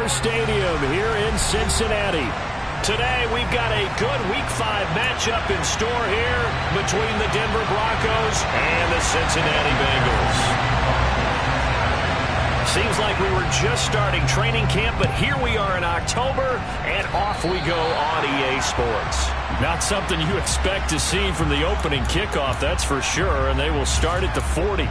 Dodger Stadium here in Cincinnati. Today we've got a good Week 5 matchup in store here between the Denver Broncos and the Cincinnati Bengals. Seems like we were just starting training camp, but here we are in October, and off we go on EA Sports. Not something you expect to see from the opening kickoff, that's for sure, and they will start at the 40.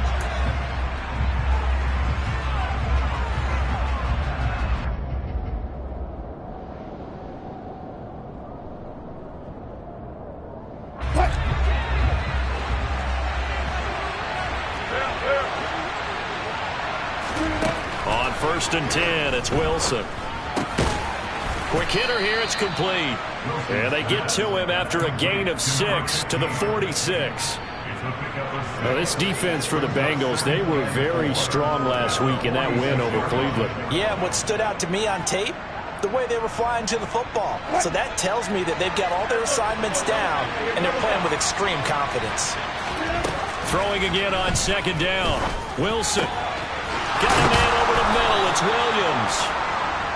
On 1st and 10, it's Wilson. Quick hitter here, it's complete. And they get to him after a gain of 6 to the 46. Now, this defense for the Bengals, they were very strong last week in that win over Cleveland. Yeah, and what stood out to me on tape, the way they were flying to the football. So that tells me that they've got all their assignments down, and they're playing with extreme confidence. Throwing again on 2nd down. Wilson. Got a man over the middle. It's Williams.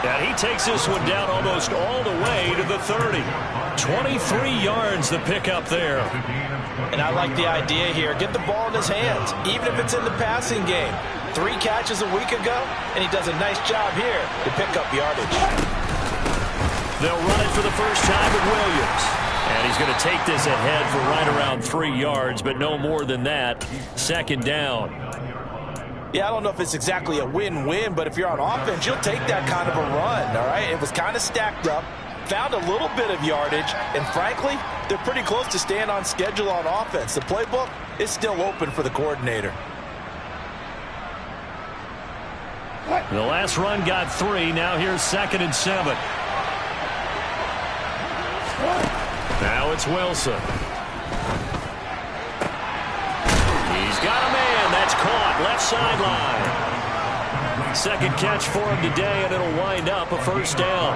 And he takes this one down almost all the way to the 30. 23 yards the pickup there. And I like the idea here. Get the ball in his hands, even if it's in the passing game. 3 catches a week ago, and he does a nice job here to pick up yardage. They'll run it for the first time with Williams. And he's going to take this ahead for right around 3 yards, but no more than that. 2nd down. Yeah, I don't know if it's exactly a win-win, but if you're on offense, you'll take that kind of a run, all right? It was kind of stacked up, found a little bit of yardage, and frankly, they're pretty close to staying on schedule on offense. The playbook is still open for the coordinator. The last run got 3. Now here's 2nd and 7. Now it's Wilson. He's got a man. That's caught. Left sideline. 2nd catch for him today, and it'll wind up a 1st down.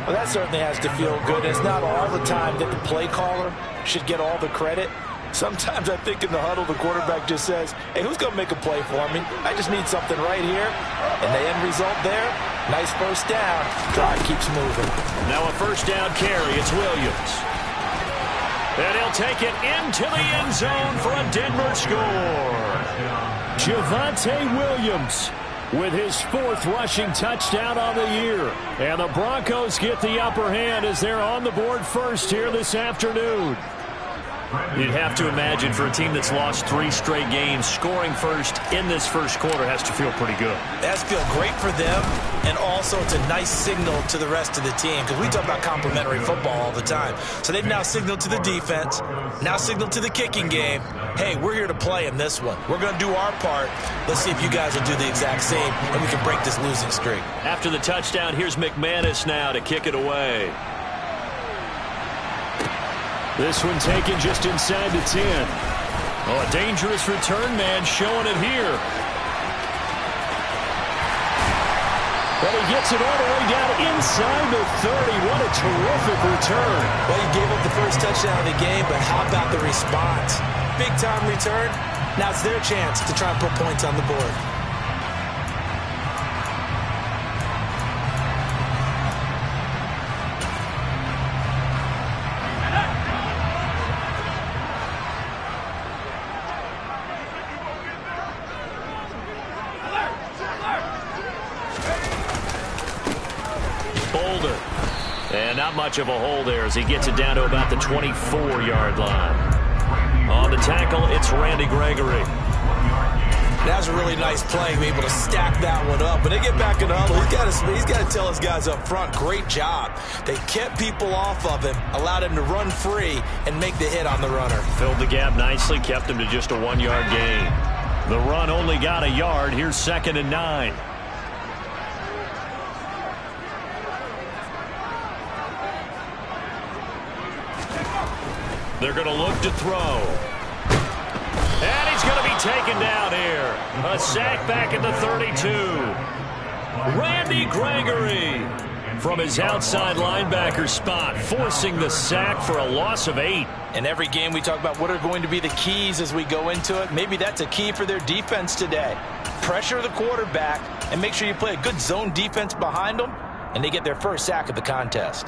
Well, that certainly has to feel good. It's not all the time that the play caller should get all the credit. Sometimes I think in the huddle, the quarterback just says, hey, who's going to make a play for me? I just need something right here. And the end result there, nice 1st down. Drive keeps moving. Now a 1st down carry. It's Williams. And he'll take it into the end zone for a Denver score. Javonte Williams with his 4th rushing touchdown on the year. And the Broncos get the upper hand as they're on the board first here this afternoon. You'd have to imagine for a team that's lost 3 straight games, scoring first in this first quarter has to feel pretty good. That's feel great for them, and also it's a nice signal to the rest of the team, because we talk about complementary football all the time. So they've now signaled to the defense, now signaled to the kicking game, hey, we're here to play in this one. We're going to do our part. Let's see if you guys will do the exact same, and we can break this losing streak. After the touchdown, here's McManus now to kick it away. This one taken just inside the 10. Oh, a dangerous return man showing it here. But he gets it all the way down inside the 30. What a terrific return. Well, he gave up the first touchdown of the game, but how about the response? Big-time return. Now it's their chance to try and put points on the board. Boulder. And not much of a hole there as he gets it down to about the 24-yard line. On the tackle, it's Randy Gregory. That was a really nice play, able to stack that one up. But they get back in the huddle. He's got to tell his guys up front, great job. They kept people off of him, allowed him to run free and make the hit on the runner. Filled the gap nicely, kept him to just a 1-yard gain. The run only got a yard. Here's 2nd and 9. They're going to look to throw. And he's going to be taken down here. A sack back at the 32. Randy Gregory from his outside linebacker spot, forcing the sack for a loss of 8. In every game we talk about what are going to be the keys as we go into it. Maybe that's a key for their defense today. Pressure the quarterback and make sure you play a good zone defense behind them. and they get their first sack of the contest.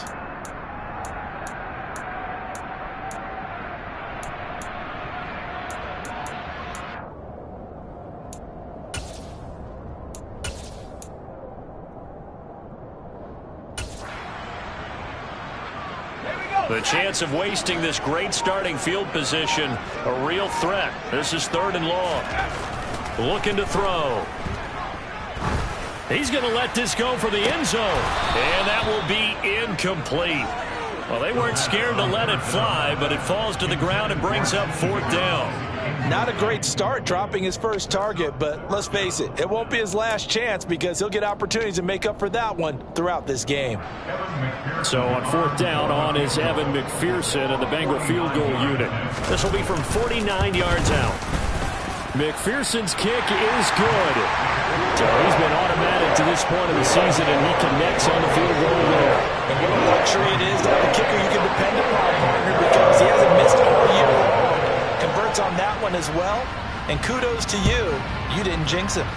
The chance of wasting this great starting field position, a real threat. This is 3rd and long. Looking to throw. He's going to let this go for the end zone. And that will be incomplete. Well, they weren't scared to let it fly, but it falls to the ground and brings up 4th down. Not a great start dropping his first target, but let's face it, it won't be his last chance because he'll get opportunities to make up for that one throughout this game. So on 4th down, on is Evan McPherson of the Bengal field goal unit. This will be from 49 yards out. McPherson's kick is good. So he's been automatic to this point of the season, and he connects on the field goal there. And what a luxury it is to have a kicker you can depend upon, partner, because he hasn't missed all year long. Converts on that one as well, and kudos to you. You didn't jinx him.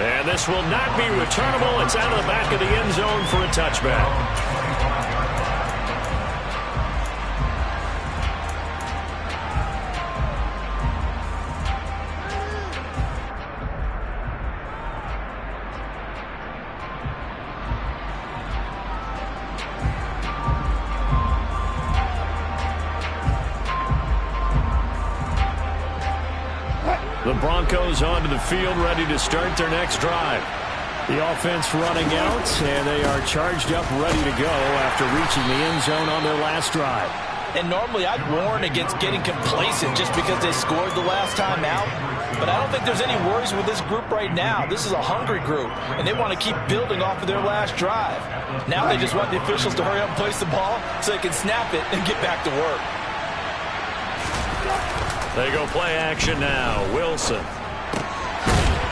And this will not be returnable. It's out of the back of the end zone for a touchback. The Broncos onto the field, ready to start their next drive. The offense running out, and they are charged up, ready to go after reaching the end zone on their last drive. And normally I'd warn against getting complacent just because they scored the last time out. But I don't think there's any worries with this group right now. This is a hungry group, and they want to keep building off of their last drive. Now they just want the officials to hurry up and place the ball so they can snap it and get back to work. They go play action now. Wilson.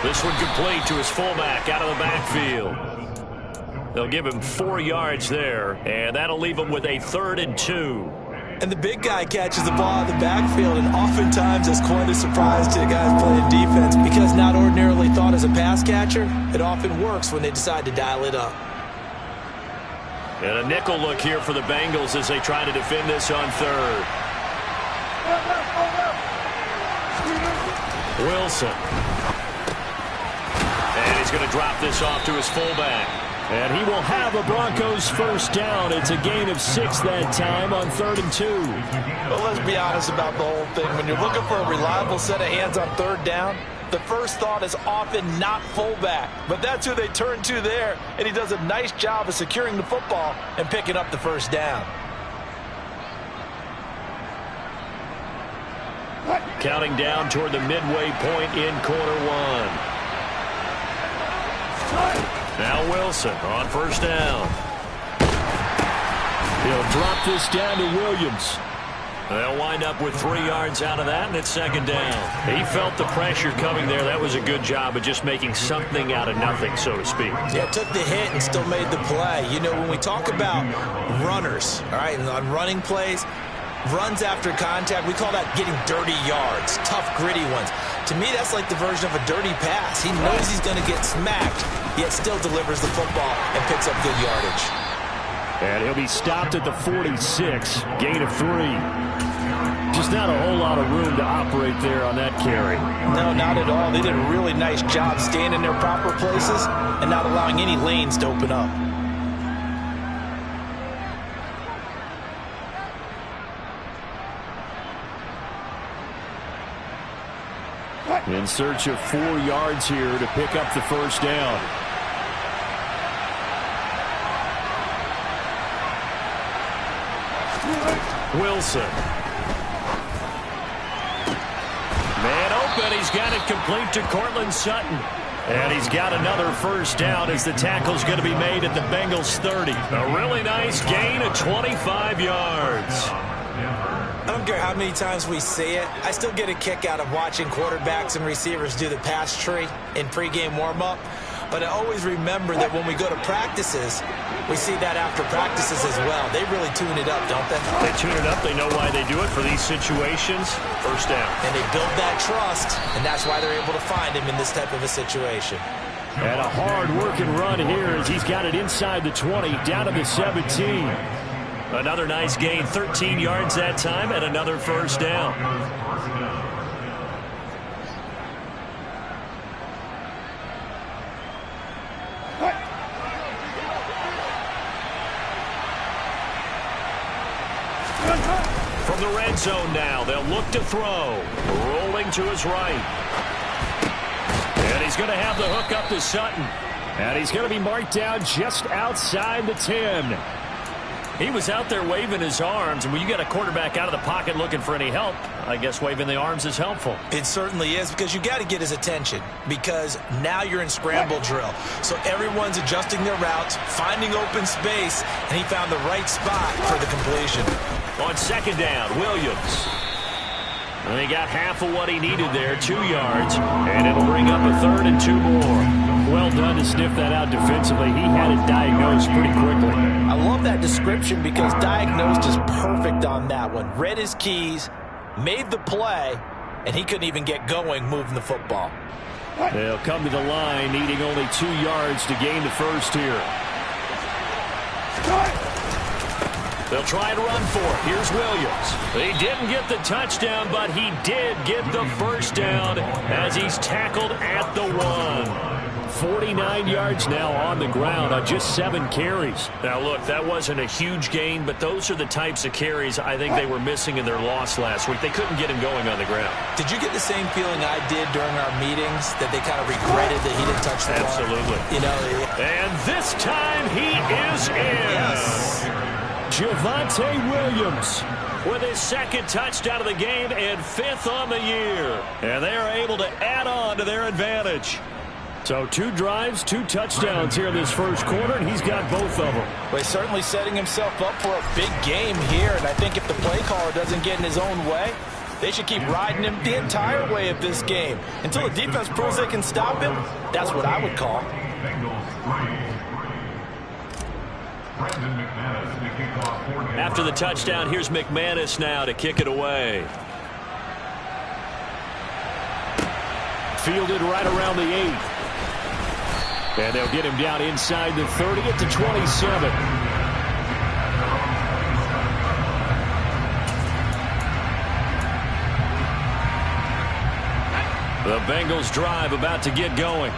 This one complete to his fullback out of the backfield. They'll give him 4 yards there, and that'll leave him with a 3rd and 2. And the big guy catches the ball in the backfield, and oftentimes it's quite a surprise to the guys playing defense because not ordinarily thought as a pass catcher, it often works when they decide to dial it up. And a nickel look here for the Bengals as they try to defend this on 3rd. Wilson. And he's going to drop this off to his fullback. And he will have a Broncos first down. It's a gain of 6 that time on 3rd and 2. Well, let's be honest about the whole thing. When you're looking for a reliable set of hands on 3rd down, the first thought is often not fullback. But that's who they turn to there, and he does a nice job of securing the football and picking up the first down. Counting down toward the midway point in quarter 1. Now Wilson on first down. He'll drop this down to Williams. They'll wind up with 3 yards out of that, and it's 2nd down. He felt the pressure coming there. That was a good job of just making something out of nothing, so to speak. Yeah, took the hit and still made the play. You know, when we talk about runners, all right, on running plays, runs after contact, we call that getting dirty yards, tough, gritty ones. To me, that's like the version of a dirty pass. He knows he's going to get smacked, yet still delivers the football and picks up good yardage. And he'll be stopped at the 46, gain of 3. Just not a whole lot of room to operate there on that carry. No, not at all. They did a really nice job staying in their proper places and not allowing any lanes to open up. In search of 4 yards here to pick up the first down. Wilson. Man open. He's got it complete to Cortland Sutton. And he's got another first down as the tackle's going to be made at the Bengals 30. A really nice gain of 25 yards. I don't care how many times we see it. I still get a kick out of watching quarterbacks and receivers do the pass tree in pregame warm-up. But I always remember that when we go to practices, we see that after practices as well. They really tune it up, don't they? They tune it up. They know why they do it for these situations. First down. And they build that trust, and that's why they're able to find him in this type of a situation. And a hard-working run here as he's got it inside the 20, down to the 17. Another nice gain, 13 yards that time, and another first down. From the red zone now, they'll look to throw. Rolling to his right. And he's going to have the hook up to Sutton. And he's going to be marked down just outside the 10. He was out there waving his arms, and when you got a quarterback out of the pocket looking for any help, I guess waving the arms is helpful. It certainly is, because you got to get his attention, because now you're in scramble drill. So everyone's adjusting their routes, finding open space, and he found the right spot for the completion. On second down, Williams. And he got half of what he needed there, 2 yards, and it'll bring up a 3rd and 2 more. Well done to sniff that out defensively. He had it diagnosed pretty quickly. I love that description because diagnosed is perfect on that one. Read his keys, made the play, and he couldn't even get going moving the football. They'll come to the line needing only 2 yards to gain the first here. They'll try and run for it. Here's Williams. He didn't get the touchdown, but he did get the first down as he's tackled at the 1. 49 yards now on the ground on just 7 carries. Now, look, that wasn't a huge gain, but those are the types of carries I think they were missing in their loss last week. They couldn't get him going on the ground. Did you get the same feeling I did during our meetings, that they kind of regretted that he didn't touch the ball? Absolutely. You know, and this time he is in. Yes. Javonte Williams with his 2nd touchdown of the game and 5th on the year. And they are able to add on to their advantage. So 2 drives, 2 touchdowns here in this first quarter, and he's got both of them. Well, he's certainly setting himself up for a big game here, and I think if the play caller doesn't get in his own way, they should keep riding him the entire way of this game. Until the defense proves they can stop him, that's what I would call. After the touchdown, here's McManus now to kick it away. Fielded right around the 8. And they'll get him down inside the 30 at the 27. The Bengals drive about to get going.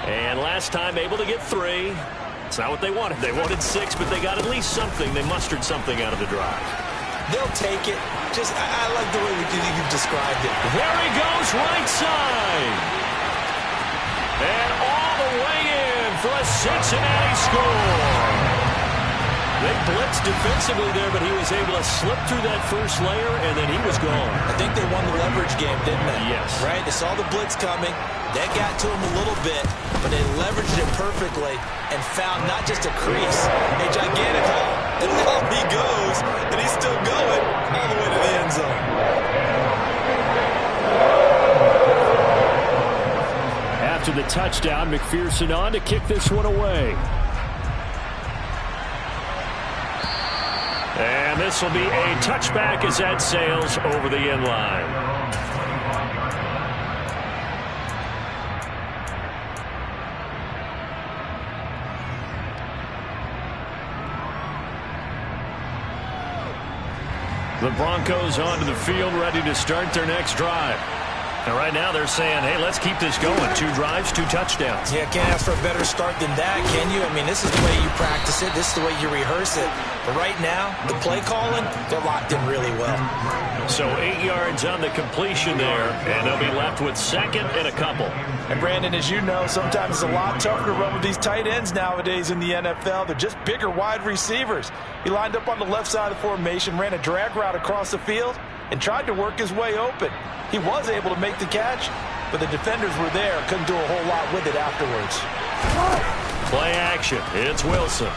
And last time able to get 3. It's not what they wanted. They wanted 6, but they got at least something. They mustered something out of the drive. They'll take it. Just, I like the way you've described it. There he goes, right side. And all the way in for a Cincinnati score. They blitzed defensively there, but he was able to slip through that first layer, and then he was gone. I think they won the leverage game, didn't they? Yes. Right? They saw the blitz coming. That got to him a little bit, but they leveraged it perfectly and found not just a crease, a gigantic hole. And now he goes, and he's still going all the way to the end zone. After the touchdown, McPherson on to kick this one away. And this will be a touchback as that sails over the end line. The Broncos onto the field, ready to start their next drive. And right now they're saying, hey, let's keep this going. 2 drives, 2 touchdowns. Yeah, can't ask for a better start than that, can you? I mean, this is the way you practice it. This is the way you rehearse it. But right now, the play calling, they're locked in really well. So 8 yards on the completion there, and they'll be left with 2nd and a couple. And Brandon, as you know, sometimes it's a lot tougher to run with these tight ends nowadays in the NFL. They're just bigger wide receivers. He lined up on the left side of the formation, ran a drag route across the field, and tried to work his way open. He was able to make the catch, but the defenders were there, couldn't do a whole lot with it afterwards. Play action. It's Wilson.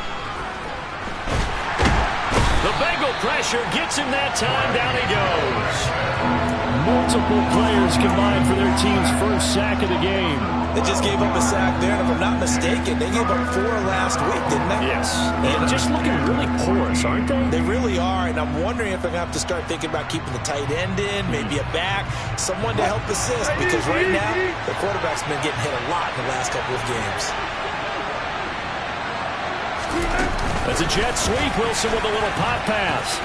The Bengal pressure gets him that time. Down he goes. Multiple players combined for their team's first sack of the game. They just gave up a sack there, and if I'm not mistaken, they gave up 4 last week, didn't they? Yes. And just looking really porous, aren't they? They really are, and I'm wondering if I'm going to have to start thinking about keeping the tight end in, maybe a back, someone to help assist, because right now, the quarterback's been getting hit a lot in the last couple of games. That's a jet sweep. Wilson with a little pop pass.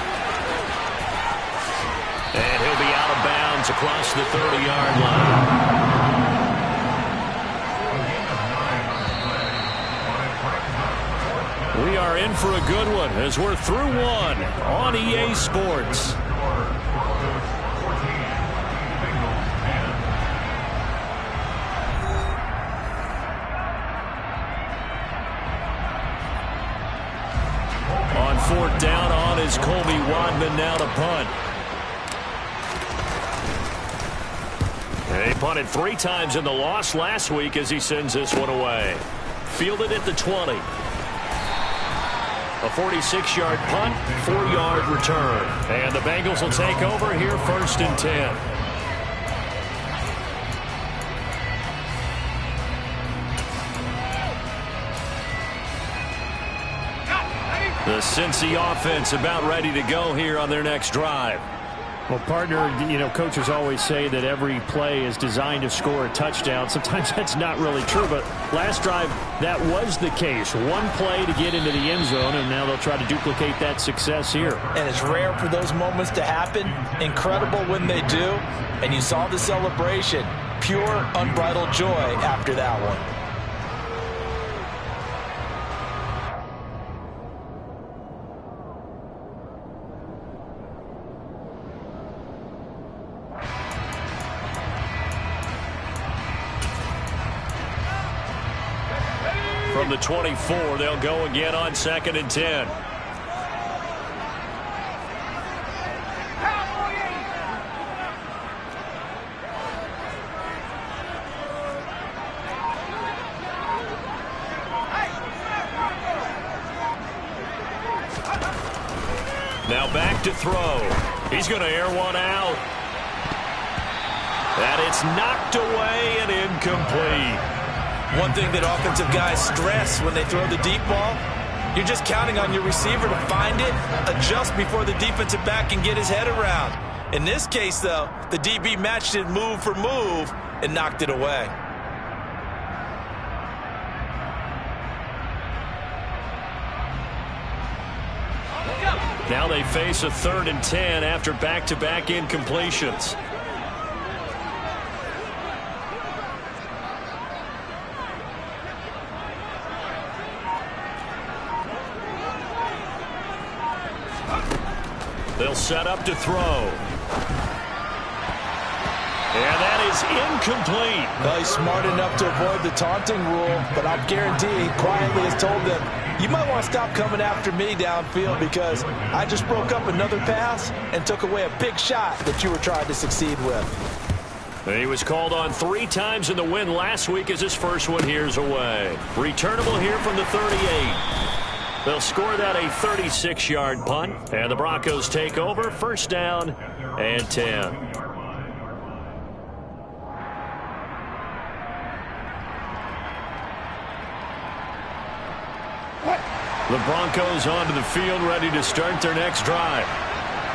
And he'll be out of bounds across the 30-yard line. We are in for a good one as we're through one on EA Sports. On 4th down on is Colby Wadman now to punt. He punted 3 times in the loss last week as he sends this one away. Fielded at the 20. A 46-yard punt, 4-yard return. And the Bengals will take over here 1st and 10. The Cincy offense about ready to go here on their next drive. Well, partner, you know, coaches always say that every play is designed to score a touchdown. Sometimes that's not really true, but last drive, that was the case. One play to get into the end zone, and now they'll try to duplicate that success here. And it's rare for those moments to happen. Incredible when they do. And you saw the celebration. Pure, unbridled joy after that one. From the 24, they'll go again on 2nd and 10. Now back to throw. He's going to air one out. And it's knocked away and incomplete. One thing that offensive guys stress when they throw the deep ball, you're just counting on your receiver to find it, adjust before the defensive back can get his head around. In this case, though, the DB matched it move for move and knocked it away. Now they face a 3rd and 10 after back-to-back incompletions. They'll set up to throw. And that is incomplete. Well, he's smart enough to avoid the taunting rule, but I'll guarantee he quietly has told them, you might want to stop coming after me downfield because I just broke up another pass and took away a big shot that you were trying to succeed with. He was called on 3 times in the win last week as his first one here's away. Returnable here from the 38. They'll score that a 36-yard punt, and the Broncos take over 1st down and 10. The Broncos onto the field ready to start their next drive.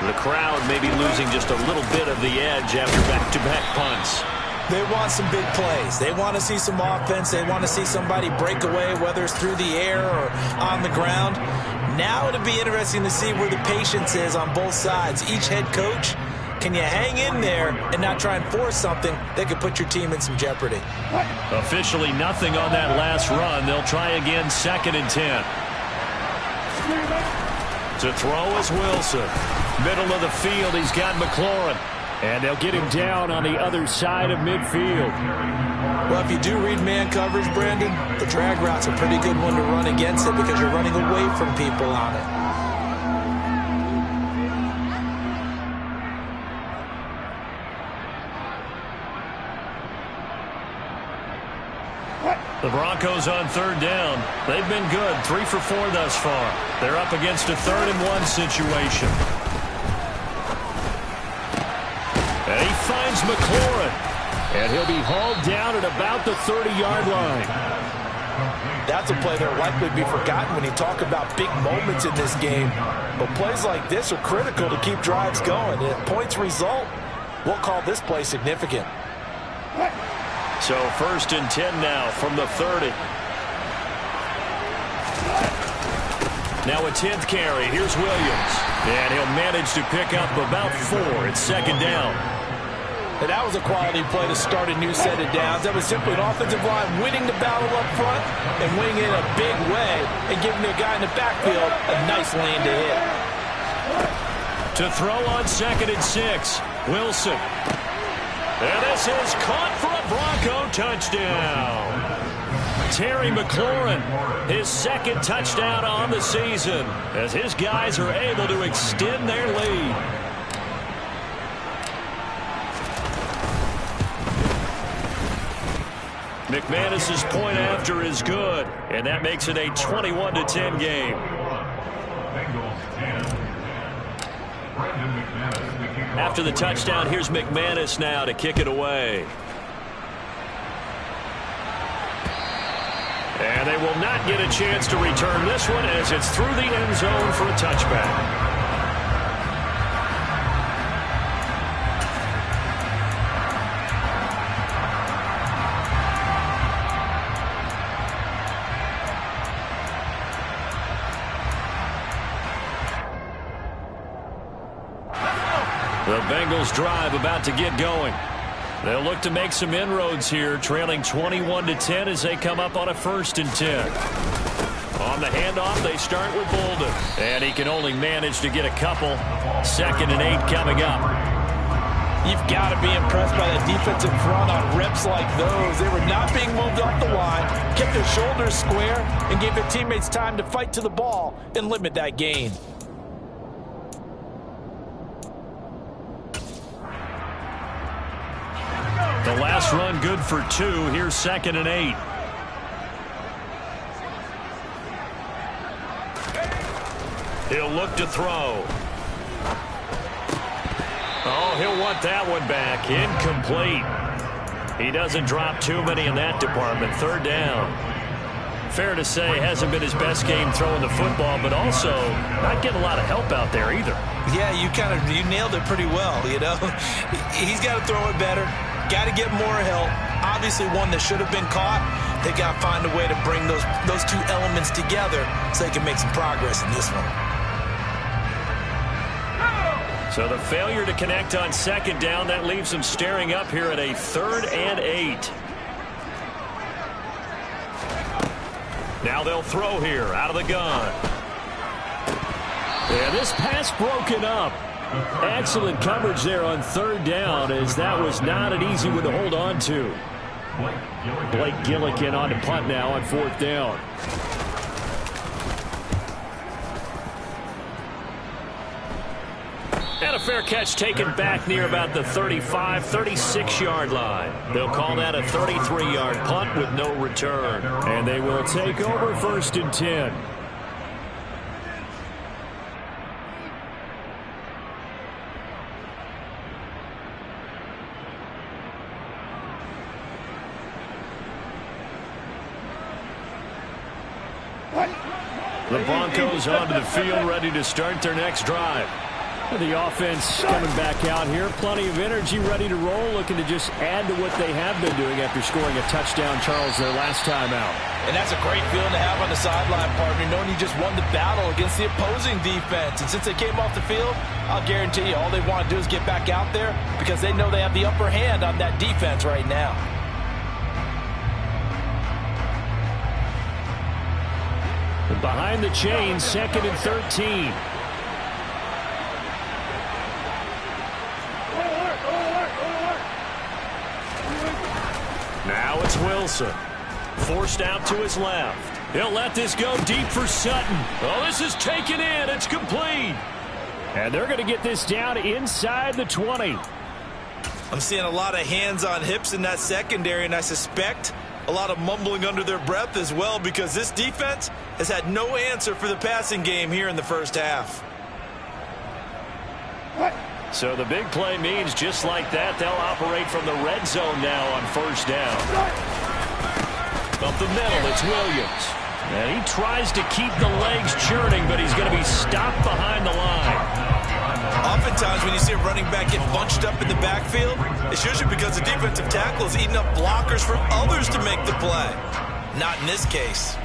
The crowd may be losing just a little bit of the edge after back-to-back punts. They want some big plays. They want to see some offense. They want to see somebody break away, whether it's through the air or on the ground. Now it'll be interesting to see where the patience is on both sides. Each head coach, can you hang in there and not try and force something that could put your team in some jeopardy? Officially nothing on that last run. They'll try again 2nd and 10. To throw is Wilson. Middle of the field, he's got McLaurin. And they'll get him down on the other side of midfield. Well, if you do read man coverage, Brandon, the drag route's a pretty good one to run against it because you're running away from people on it. The Broncos on 3rd down. They've been good, 3 for 4 thus far. They're up against a 3rd and 1 situation. And he finds McLaurin. And he'll be hauled down at about the 30-yard line. That's a play that will likely be forgotten when you talk about big moments in this game. But plays like this are critical to keep drives going. If points result, we'll call this play significant. So 1st and 10 now from the 30. Now a 10th carry. Here's Williams. And he'll manage to pick up about 4. It's 2nd down. And that was a quality play to start a new set of downs. That was simply an offensive line winning the battle up front and winning it in a big way and giving the guy in the backfield a nice lane to hit. To throw on 2nd and 6. Wilson. And this is caught for a Bronco touchdown. Terry McLaurin, his 2nd touchdown on the season as his guys are able to extend their lead. McManus's point after is good, and that makes it a 21-10 game. After the touchdown, here's McManus now to kick it away. And they will not get a chance to return this one as it's through the end zone for a touchback. The Bengals drive about to get going. They'll look to make some inroads here, trailing 21-10 as they come up on a 1st and 10. On the handoff, they start with Bolden. And he can only manage to get a couple. 2nd and 8 coming up. You've got to be impressed by the defensive front on reps like those. They were not being moved off the line, kept their shoulders square, and gave their teammates time to fight to the ball and limit that gain. The last run good for 2. Here's 2nd and 8. He'll look to throw. Oh, he'll want that one back. Incomplete. He doesn't drop too many in that department. 3rd down. Fair to say, hasn't been his best game throwing the football, but also not getting a lot of help out there either. Yeah, you nailed it pretty well, you know. He's got to throw it better. Got to get more help. Obviously one that should have been caught. They got to find a way to bring those two elements together so they can make some progress in this one. So the failure to connect on 2nd down, that leaves them staring up here at a 3rd and 8. Now they'll throw here out of the gun. Yeah, this pass broken up. Excellent coverage there on 3rd down, as that was not an easy one to hold on to. Blake Gillikin on to punt now on 4th down. And a fair catch taken back near about the 35, 36-yard line. They'll call that a 33-yard punt with no return. And they will take over 1st and 10. The Broncos onto the field, ready to start their next drive. The offense coming back out here. Plenty of energy, ready to roll, looking to just add to what they have been doing after scoring a touchdown, Charles, their last time out. And that's a great feeling to have on the sideline, partner, knowing you just won the battle against the opposing defense. And since they came off the field, I'll guarantee you all they want to do is get back out there because they know they have the upper hand on that defense right now. Behind the chains, 2nd and 13. Now it's Wilson. Forced out to his left. He'll let this go deep for Sutton. Oh, this is taken in. It's complete. And they're going to get this down inside the 20. I'm seeing a lot of hands on hips in that secondary, and I suspect a lot of mumbling under their breath as well because this defense has had no answer for the passing game here in the first half. So the big play means just like that, they'll operate from the red zone now on first down. Up the middle, it's Williams. And he tries to keep the legs churning, but he's going to be stopped behind the line. Oftentimes when you see a running back get bunched up in the backfield, it's usually because the defensive tackle is eating up blockers for others to make the play. Not in this case.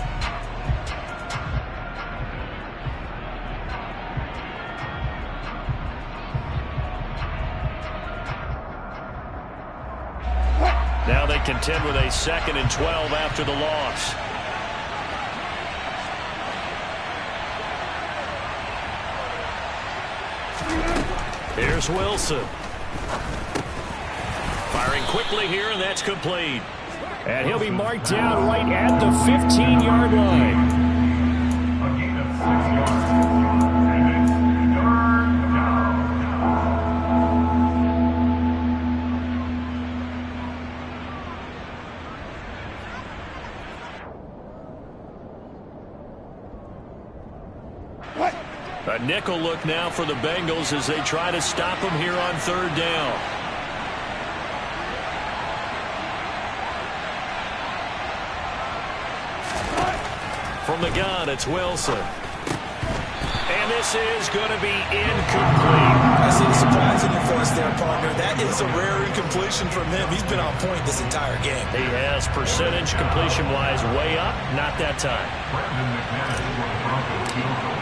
Now they contend with a 2nd and 12 after the loss. Here's Wilson. Firing quickly here, and that's complete. And he'll be marked down right at the 15-yard line. A gain of 6 yards. And it's 3rd down. A nickel look now for the Bengals as they try to stop him here on 3rd down. From the gun, it's Wilson. And this is going to be incomplete. I see the surprise in your face there, partner. That is a rare incompletion from him. He's been on point this entire game. He has percentage completion-wise way up, not that time. Brandon McManus for the Broncos field goal.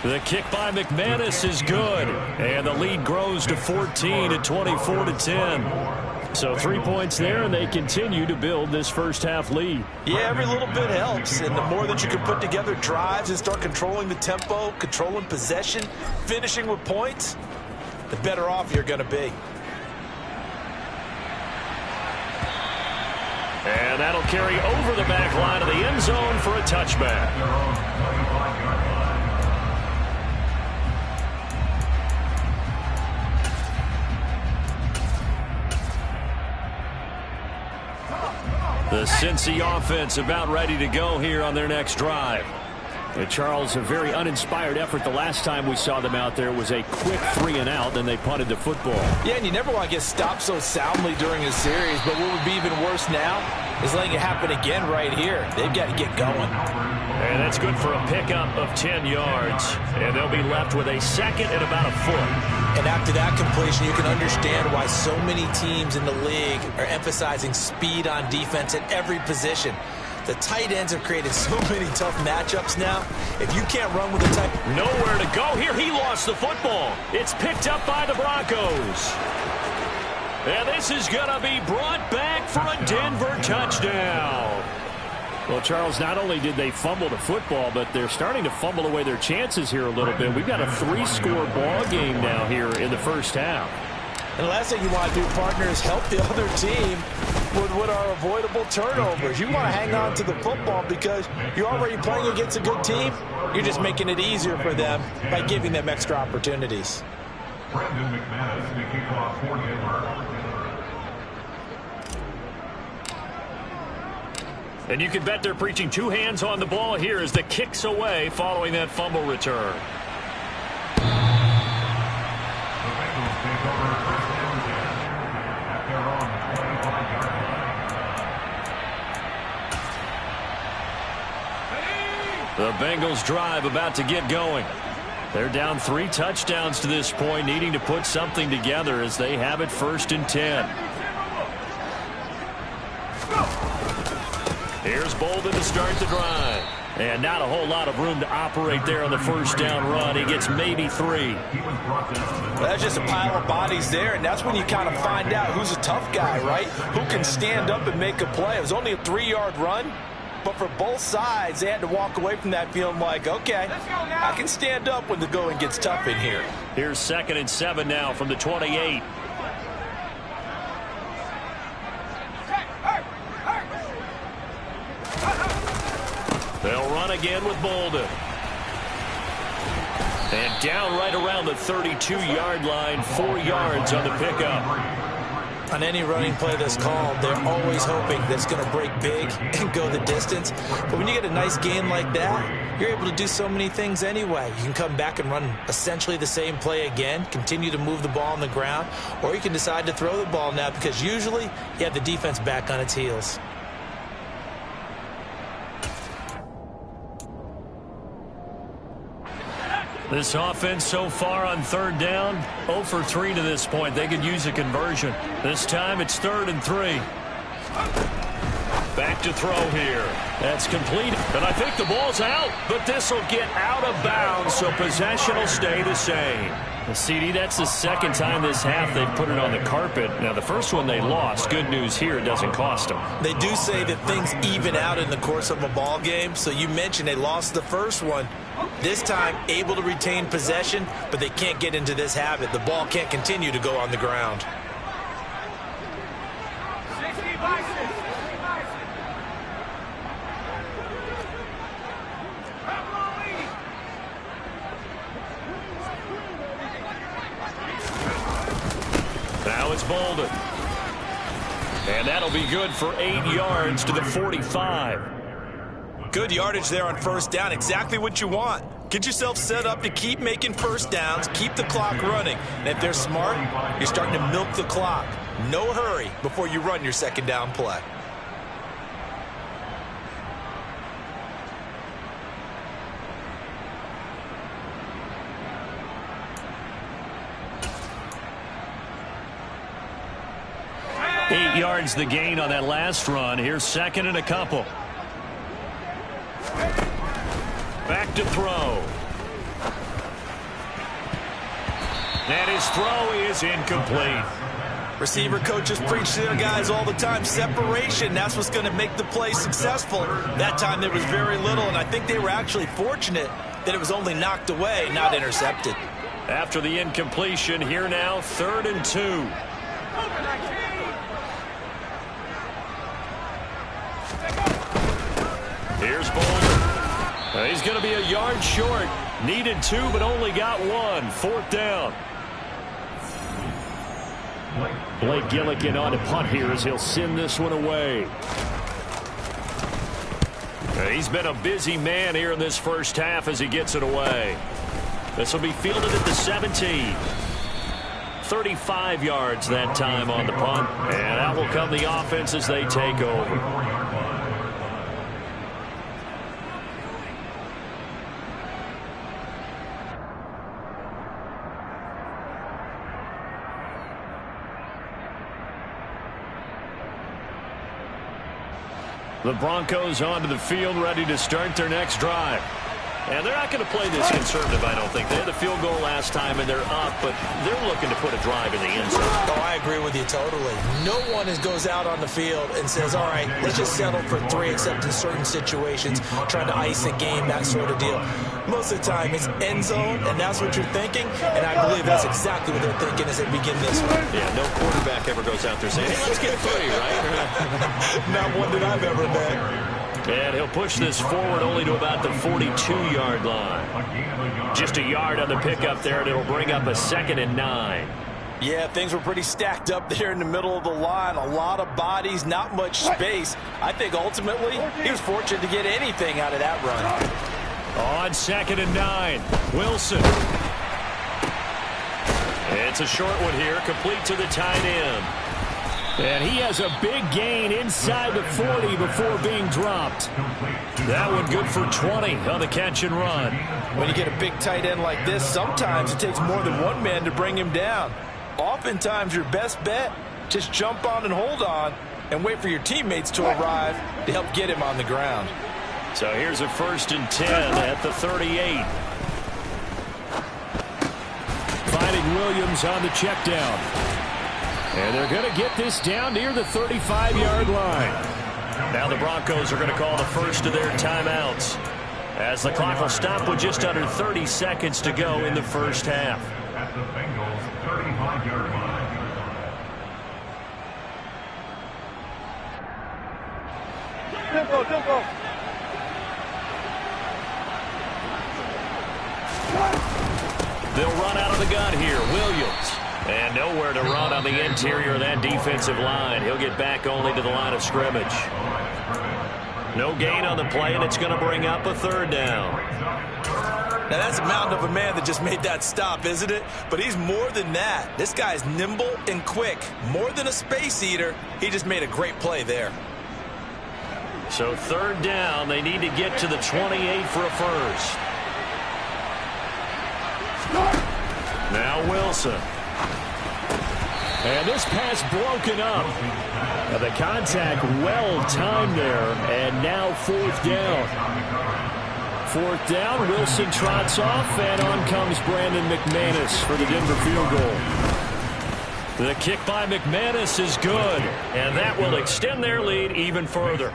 The kick by McManus is good, and the lead grows to 14 at 24-10. So 3 points there, and they continue to build this first half lead. Yeah, every little bit helps, and the more that you can put together drives and start controlling the tempo, controlling possession, finishing with points, the better off you're going to be. And that'll carry over the back line of the end zone for a touchback. The Cincy offense about ready to go here on their next drive. And Charles, a very uninspired effort the last time we saw them out there was a quick 3-and-out, then they punted the football. Yeah, and you never want to get stopped so soundly during a series, but what would be even worse now is letting it happen again right here. They've got to get going. And that's good for a pickup of 10 yards. And they'll be left with a 2nd and about a foot. And after that completion, you can understand why so many teams in the league are emphasizing speed on defense at every position. The tight ends have created so many tough matchups now. If you can't run with the tight... Nowhere to go here. He lost the football. It's picked up by the Broncos. And this is going to be brought back for a Denver touchdown. Well, Charles, not only did they fumble the football, but they're starting to fumble away their chances here a little bit. We've got a 3-score ball game now here in the first half. And the last thing you want to do, partner, is help the other team with what are avoidable turnovers. You want to hang on to the football because you're already playing against a good team. You're just making it easier for them by giving them extra opportunities. Brandon McManus, the kickoff for Denver. And you can bet they're preaching 2 hands on the ball here as the kick's away following that fumble return. The Bengals take over 1st and 10 at their own 25-yard line. The Bengals drive about to get going. They're down 3 touchdowns to this point, needing to put something together as they have it 1st and 10. Here's Bolden to start the drive. And not a whole lot of room to operate there on the first down run. He gets maybe 3. That's just a pile of bodies there, and that's when you kind of find out who's a tough guy, right? Who can stand up and make a play. It was only a 3-yard run, but for both sides, they had to walk away from that feeling like, okay, I can stand up when the going gets tough in here. Here's 2nd and 7 now from the 28. They'll run again with Bolden. And down right around the 32-yard line, 4 yards on the pickup. On any running play that's called, they're always hoping that it's going to break big and go the distance. But when you get a nice gain like that, you're able to do so many things anyway. You can come back and run essentially the same play again, continue to move the ball on the ground, or you can decide to throw the ball now because usually you have the defense back on its heels. This offense so far on third down, 0 for 3 to this point. They could use a conversion. This time it's 3rd and 3. Back to throw here. That's complete. And I think the ball's out, but this will get out of bounds, so possession will stay the same. Well, CD, that's the second time this half they've put it on the carpet. Now, the first one they lost. Good news here, it doesn't cost them. They do say that things even out in the course of a ball game. So you mentioned they lost the first one. This time, able to retain possession, but they can't get into this habit. The ball can't continue to go on the ground. Now it's Bolden. And that'll be good for 8 yards to the 45. Good yardage there on first down. Exactly what you want. Get yourself set up to keep making first downs, keep the clock running. And if they're smart, you're starting to milk the clock. No hurry before you run your second down play. Eight yards the gain on that last run. Here's second and a couple. Back to throw. And his throw is incomplete. Receiver coaches preach to their guys all the time. Separation, that's what's going to make the play successful. That time there was very little, and I think they were actually fortunate that it was only knocked away, not intercepted. After the incompletion, here now, 3rd and 2. Here's Bolden. He's going to be a yard short. Needed 2, but only got 1. 4th down. Blake Gillikin on to punt here as he'll send this one away. He's been a busy man here in this first half as he gets it away. This will be fielded at the 17. 35 yards that time on the punt. And out will come the offense as they take over. The Broncos onto the field, ready to start their next drive. And they're not going to play this conservative, I don't think. They had the field goal last time, and they're up, but they're looking to put a drive in the end zone. Oh, I agree with you totally. No one goes out on the field and says, all right, let's just settle for 3, except in certain situations, trying to ice a game, that sort of deal. Most of the time, it's end zone, and that's what you're thinking, and I believe that's exactly what they're thinking as they begin this one. Yeah, no quarterback ever goes out there saying, hey, let's get 3, right? Not one that I've ever met. And he'll push this forward only to about the 42-yard line. Just a yard on the pickup there, and it'll bring up a 2nd and 9. Yeah, things were pretty stacked up there in the middle of the line. A lot of bodies, not much space. I think ultimately he was fortunate to get anything out of that run. On 2nd and 9, Wilson. It's a short one here, complete to the tight end. And he has a big gain inside the 40 before being dropped. That one good for 20 on the catch and run. When you get a big tight end like this, sometimes it takes more than one man to bring him down. Oftentimes your best bet, just jump on and hold on and wait for your teammates to arrive to help get him on the ground. So here's a 1st and 10 at the 38. Finding Williams on the check down. And they're going to get this down near the 35-yard line. Now the Broncos are going to call the first of their timeouts, as the clock will stop with just under 30 seconds to go in the first half. At the Bengals' 35-yard line. They'll run out of the gun here. Williams. And nowhere to run on the interior of that defensive line. He'll get back only to the line of scrimmage. No gain on the play, and it's going to bring up a third down. Now, that's a mountain of a man that just made that stop, isn't it? But he's more than that. This guy's nimble and quick. More than a space eater. He just made a great play there. So third down, they need to get to the 28 for a first. Now Wilson. And this pass broken up. Now the contact well timed there, and now fourth down. Fourth down, Wilson trots off, and on comes Brandon McManus for the Denver field goal. The kick by McManus is good, and that will extend their lead even further.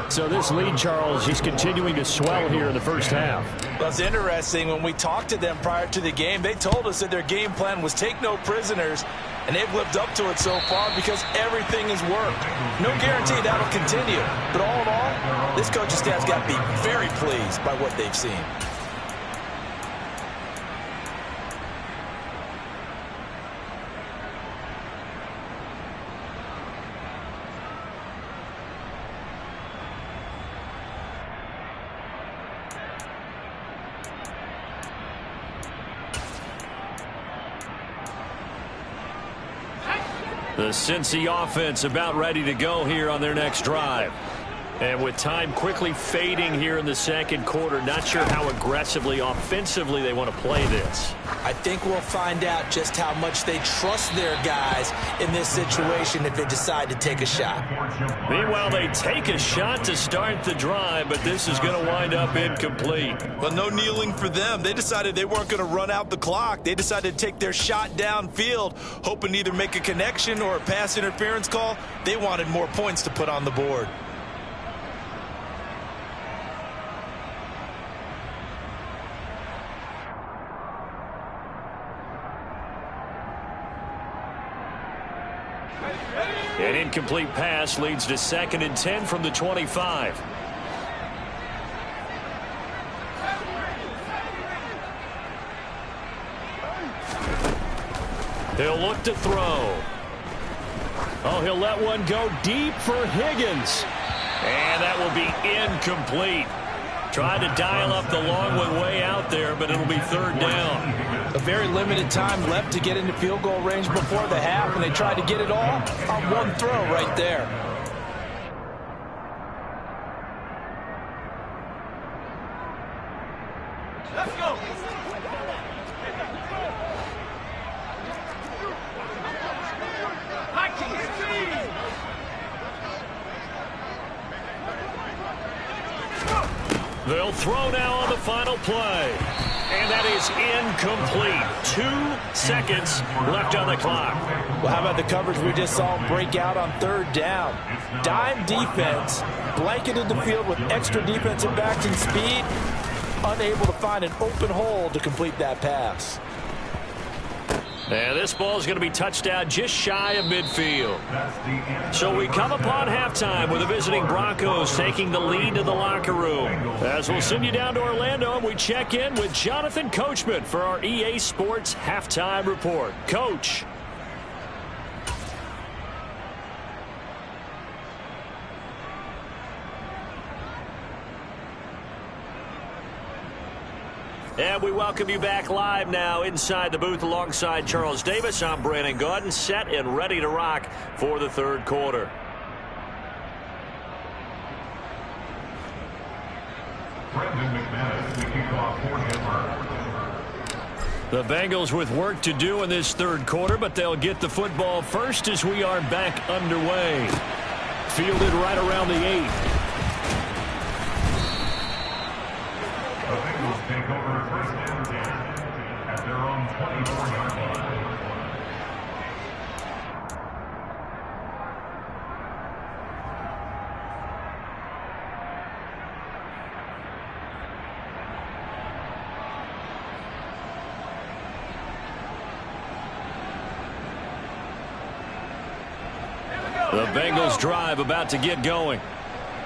So this lead, Charles, just continuing to swell here in the first half. Well, it's interesting. When we talked to them prior to the game, they told us that their game plan was take no prisoners, and they've lived up to it so far because everything has worked. No guarantee that'll continue, but all in all, this coaching staff's got to be very pleased by what they've seen. The Cincy offense about ready to go here on their next drive. And with time quickly fading here in the second quarter, not sure how aggressively, offensively they want to play this. I think we'll find out just how much they trust their guys in this situation if they decide to take a shot. Meanwhile, they take a shot to start the drive, but this is going to wind up incomplete. Well, no kneeling for them. They decided they weren't going to run out the clock. They decided to take their shot downfield, hoping to either make a connection or a pass interference call. They wanted more points to put on the board. An incomplete pass leads to 2nd and 10 from the 25. He'll look to throw. Oh, he'll let one go deep for Higgins. And that will be incomplete. Tried to dial up the long one way out there, but it'll be third down. A very limited time left to get into field goal range before the half, and they tried to get it all on one throw right there. Let's go. They'll throw now on the final play. And that is incomplete. 2 seconds left on the clock. Well, how about the coverage we just saw break out on third down? Dime defense, blanketed the field with extra defensive backs and speed, unable to find an open hole to complete that pass. And this ball is going to be touched out just shy of midfield. So we come upon halftime with the visiting Broncos taking the lead to the locker room. As we'll send you down to Orlando, and we check in with Jonathan Coachman for our EA Sports Halftime Report. Coach. And we welcome you back live now inside the booth alongside Charles Davis. I'm Brandon Gaudin, set and ready to rock for the third quarter. Brandon McManus, the kickoff for Denver. The Bengals with work to do in this third quarter, but they'll get the football first as we are back underway. Fielded right around the 8. The Bengals take over first and 10 at their own 24-yard line. The Bengals drive about to get going.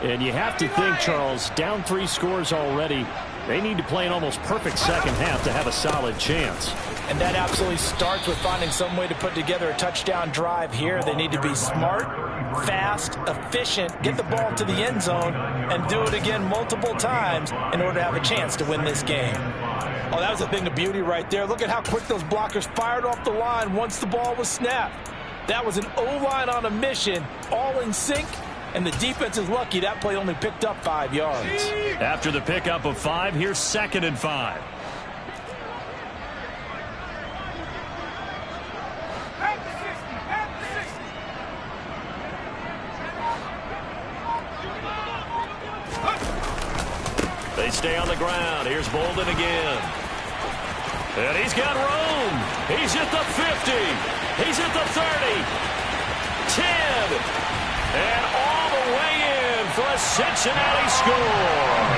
And you have to think, Charles, down 3 scores already. They need to play an almost perfect second half to have a solid chance. And that absolutely starts with finding some way to put together a touchdown drive here. They need to be smart, fast, efficient, get the ball to the end zone, and do it again multiple times in order to have a chance to win this game. Oh, that was a thing of beauty right there. Look at how quick those blockers fired off the line once the ball was snapped. That was an O-line on a mission, all in sync, and the defense is lucky that play only picked up 5 yards. After the pickup of 5, here's 2nd and 5. They stay on the ground. Here's Bolden again. And he's got room. He's at the 50. He's at the 30. 10. And all the way in for a Cincinnati score.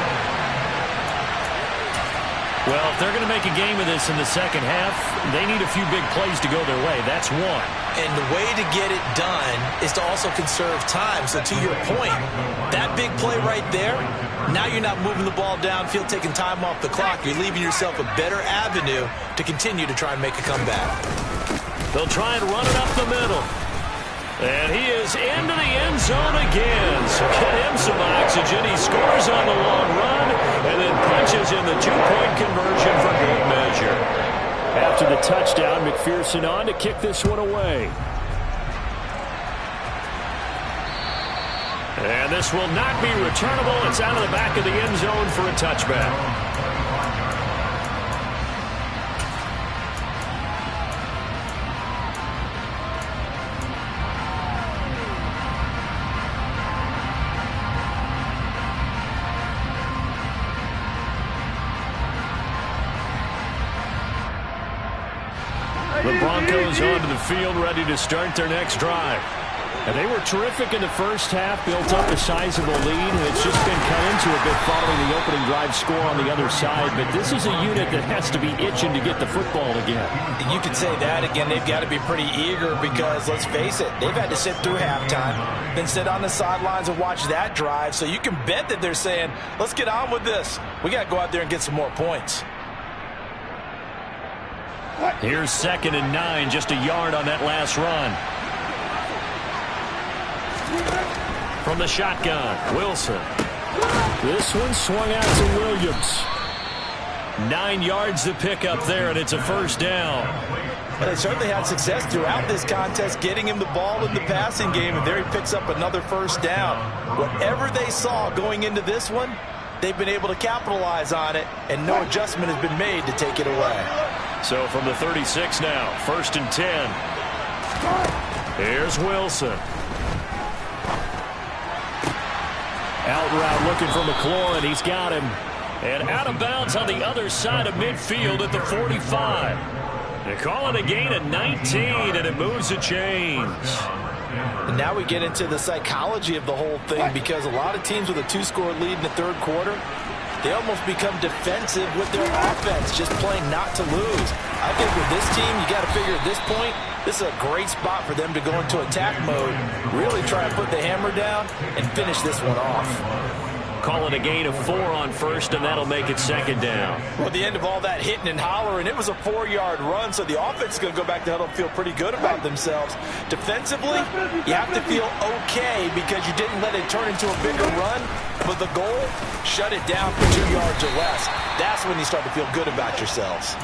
Well, if they're going to make a game of this in the second half, they need a few big plays to go their way. That's one. And the way to get it done is to also conserve time. So to your point, that big play right there, now you're not moving the ball downfield, taking time off the clock. You're leaving yourself a better avenue to continue to try and make a comeback. They'll try and run it up the middle. And he is into the end zone again. So get him some oxygen. He scores on the long run and then punches in the 2-point conversion for good measure. After the touchdown, McPherson on to kick this one away. And this will not be returnable. It's out of the back of the end zone for a touchback. The Broncos onto the field, ready to start their next drive. And they were terrific in the first half, built up a sizable lead. It's just been cut into a bit following the opening drive score on the other side. But this is a unit that has to be itching to get the football again. You could say that again. They've got to be pretty eager because, let's face it, they've had to sit through halftime, then sit on the sidelines and watch that drive. So you can bet that they're saying, let's get on with this. We got to go out there and get some more points. Here's 2nd and 9, just a yard on that last run. From the shotgun, Wilson. This one swung out to Williams. 9 yards to pick up there, and it's a first down. Well, they certainly had success throughout this contest, getting him the ball in the passing game, and there he picks up another first down. Whatever they saw going into this one, they've been able to capitalize on it, and no adjustment has been made to take it away. So from the 36 now, 1st and 10. Here's Wilson. Out route looking for McLaurin. He's got him. And out of bounds on the other side of midfield at the 45. They call it a gain of 19, and it moves the chains. And now we get into the psychology of the whole thing, because a lot of teams with a 2-score lead in the third quarter, they almost become defensive with their offense, just playing not to lose. I think with this team, you got to figure at this point, this is a great spot for them to go into attack mode, really try to put the hammer down and finish this one off. Call it a gain of 4 on first, and that'll make it 2nd down. Well, at the end of all that hitting and hollering, it was a 4-yard run, so the offense is going to go back to huddle and feel pretty good about themselves. Defensively, you have to feel okay because you didn't let it turn into a bigger run, but the goal, shut it down for 2 yards or less. That's when you start to feel good about yourselves.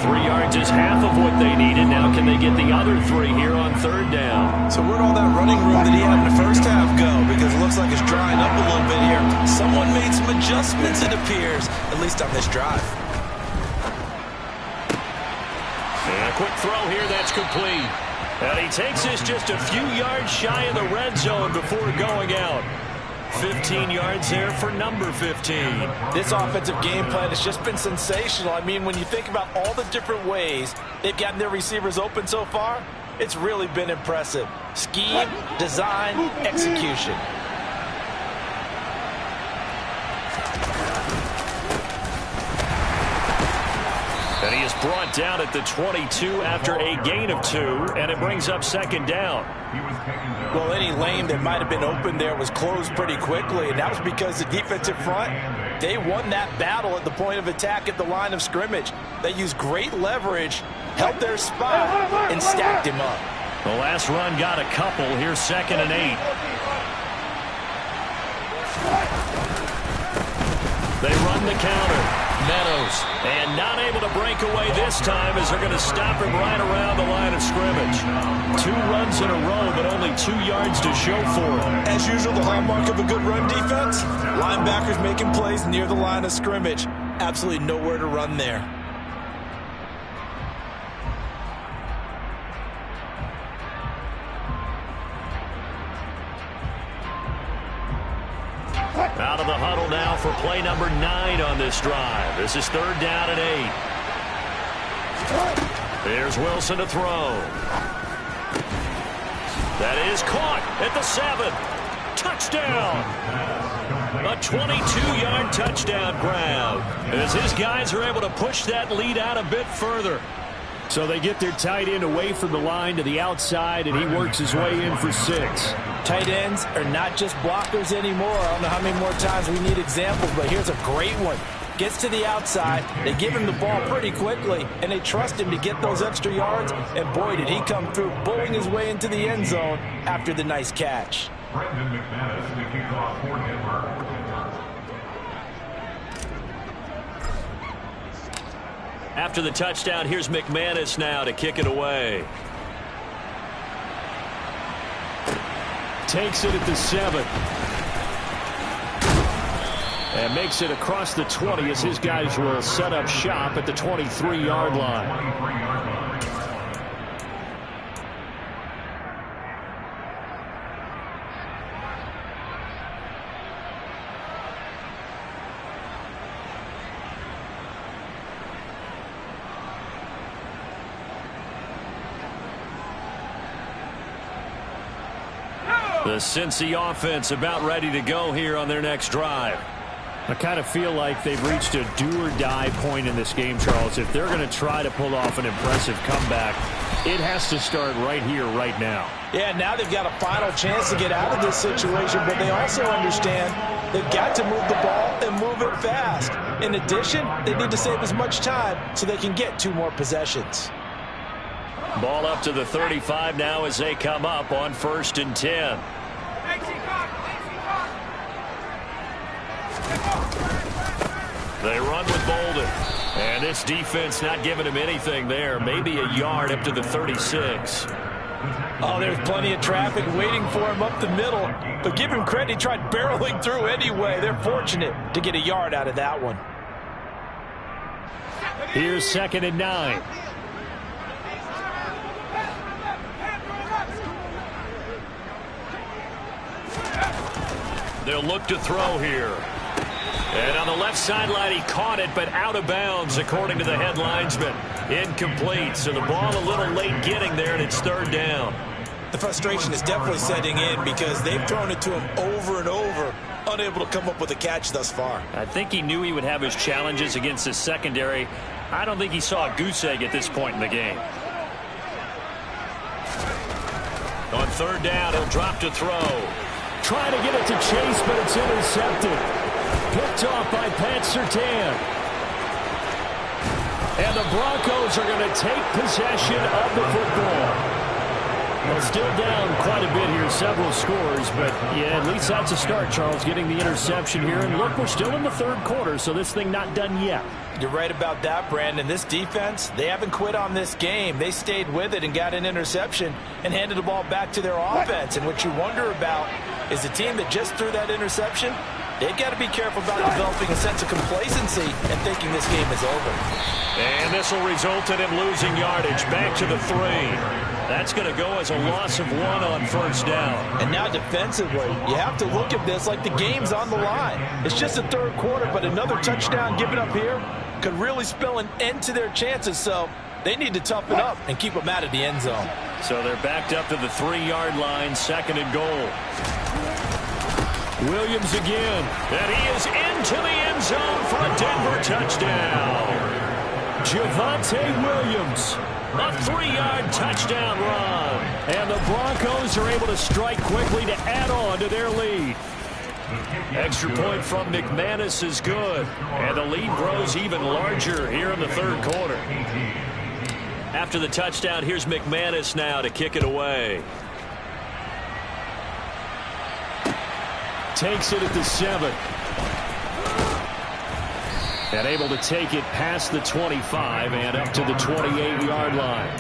3 yards is half of what they needed. Now can they get the other 3 here on 3rd down? So where'd all that running room that he had in the first half go? Because it looks like it's drying up a little bit here. Someone made some adjustments, it appears, at least on this drive. And a quick throw here, that's complete. And he takes this just a few yards shy of the red zone before going out. 15 yards there for number 15. This offensive game plan has just been sensational. I mean, when you think about all the different ways they've gotten their receivers open so far, it's really been impressive. Scheme, design, execution. And he is is brought down at the 22 after a gain of 2, and it brings up second down. Well, any lane that might have been open there was closed pretty quickly, and that was because the defensive front, they won that battle at the point of attack at the line of scrimmage. They used great leverage, held their spot, and stacked him up. The last run got a couple. Here's 2nd and 8. They run the counter. Meadows, and not able to break away this time as they're going to stop him right around the line of scrimmage. 2 runs in a row, but only 2 yards to show for it. As usual, the hallmark of a good run defense, linebackers making plays near the line of scrimmage. Absolutely nowhere to run there. Out of the huddle now for play number 9 on this drive. This is 3rd down and 8. There's Wilson to throw. That is caught at the 7. Touchdown. A 22-yard touchdown grab as his guys are able to push that lead out a bit further. So they get their tight end away from the line to the outside, and he works his way in for 6. Tight ends are not just blockers anymore. I don't know how many more times we need examples, but here's a great one. Gets to the outside, they give him the ball pretty quickly, and they trust him to get those extra yards, and boy, did he come through, bullying his way into the end zone after the nice catch. Brendan McManus to kick off for Denver. After the touchdown, here's McManus now to kick it away. Takes it at the 7. And makes it across the 20 as his guys will set up shop at the 23-yard line. The Cincy offense about ready to go here on their next drive. I kind of feel like they've reached a do-or-die point in this game, Charles. If they're going to try to pull off an impressive comeback, it has to start right here, right now. Yeah, now they've got a final chance to get out of this situation, but they also understand they've got to move the ball and move it fast. In addition, they need to save as much time so they can get 2 more possessions. Ball up to the 35 now as they come up on 1st and 10. They run with Bolden. And this defense not giving him anything there. Maybe a yard up to the 36. Oh, there's plenty of traffic waiting for him up the middle. But give him credit, he tried barreling through anyway. They're fortunate to get a yard out of that one. Here's 2nd and 9. They'll look to throw here. And on the left sideline, he caught it, but out of bounds, according to the head linesman. Incomplete, so the ball a little late getting there, and it's 3rd down. The frustration is definitely setting in because they've thrown it to him over and over, unable to come up with a catch thus far. I think he knew he would have his challenges against his secondary. I don't think he saw a goose egg at this point in the game. On 3rd down, he'll drop to throw. Trying to get it to Chase, but it's intercepted. Picked off by Pat Surtain. And the Broncos are going to take possession of the football. Well, still down quite a bit here, several scores, but yeah, at least that's a start, Charles, getting the interception here. And look, we're still in the 3rd quarter, so this thing not done yet. You're right about that, Brandon. This defense, they haven't quit on this game. They stayed with it and got an interception and handed the ball back to their offense. And what you wonder about is the team that just threw that interception, they've got to be careful about developing a sense of complacency and thinking this game is over. And this will result in him losing yardage back to the 3. That's going to go as a loss of 1 on 1st down. And now defensively, you have to look at this like the game's on the line. It's just the 3rd quarter, but another touchdown given up here could really spell an end to their chances. So they need to toughen up and keep them out of the end zone. So they're backed up to the 3-yard line, 2nd and goal. Williams again. And he is into the end zone for a Denver touchdown. Javonte Williams, a 3-yard touchdown run. And the Broncos are able to strike quickly to add on to their lead. Extra point from McManus is good. And the lead grows even larger here in the third quarter. After the touchdown, here's McManus now to kick it away. Takes it at the 7. And able to take it past the 25 and up to the 28-yard line.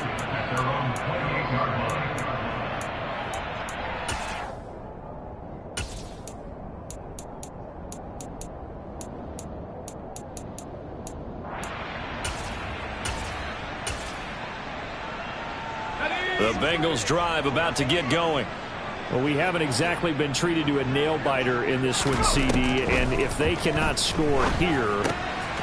The Bengals drive about to get going. Well, we haven't exactly been treated to a nail-biter in this one, CD, and if they cannot score here,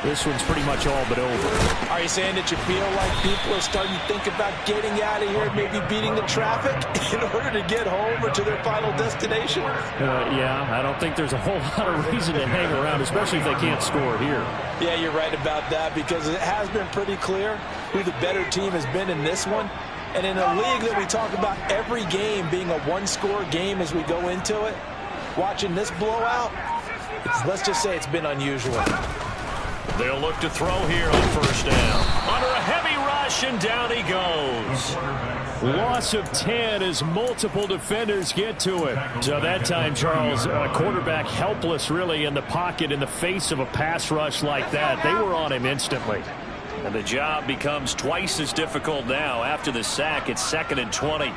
this one's pretty much all but over. Are you saying that you feel like people are starting to think about getting out of here, maybe beating the traffic in order to get home or to their final destination? Yeah, I don't think there's a whole lot of reason to hang around, especially if they can't score here. Yeah, you're right about that, because it has been pretty clear who the better team has been in this one. And in a league that we talk about every game being a one-score game as we go into it, watching this blowout, let's just say it's been unusual. They'll look to throw here on first down. Under a heavy rush, and down he goes. Loss of 10 as multiple defenders get to it. So that time, Charles, quarterback helpless really in the pocket in the face of a pass rush like that. They were on him instantly. And the job becomes twice as difficult now after the sack. It's 2nd and 20.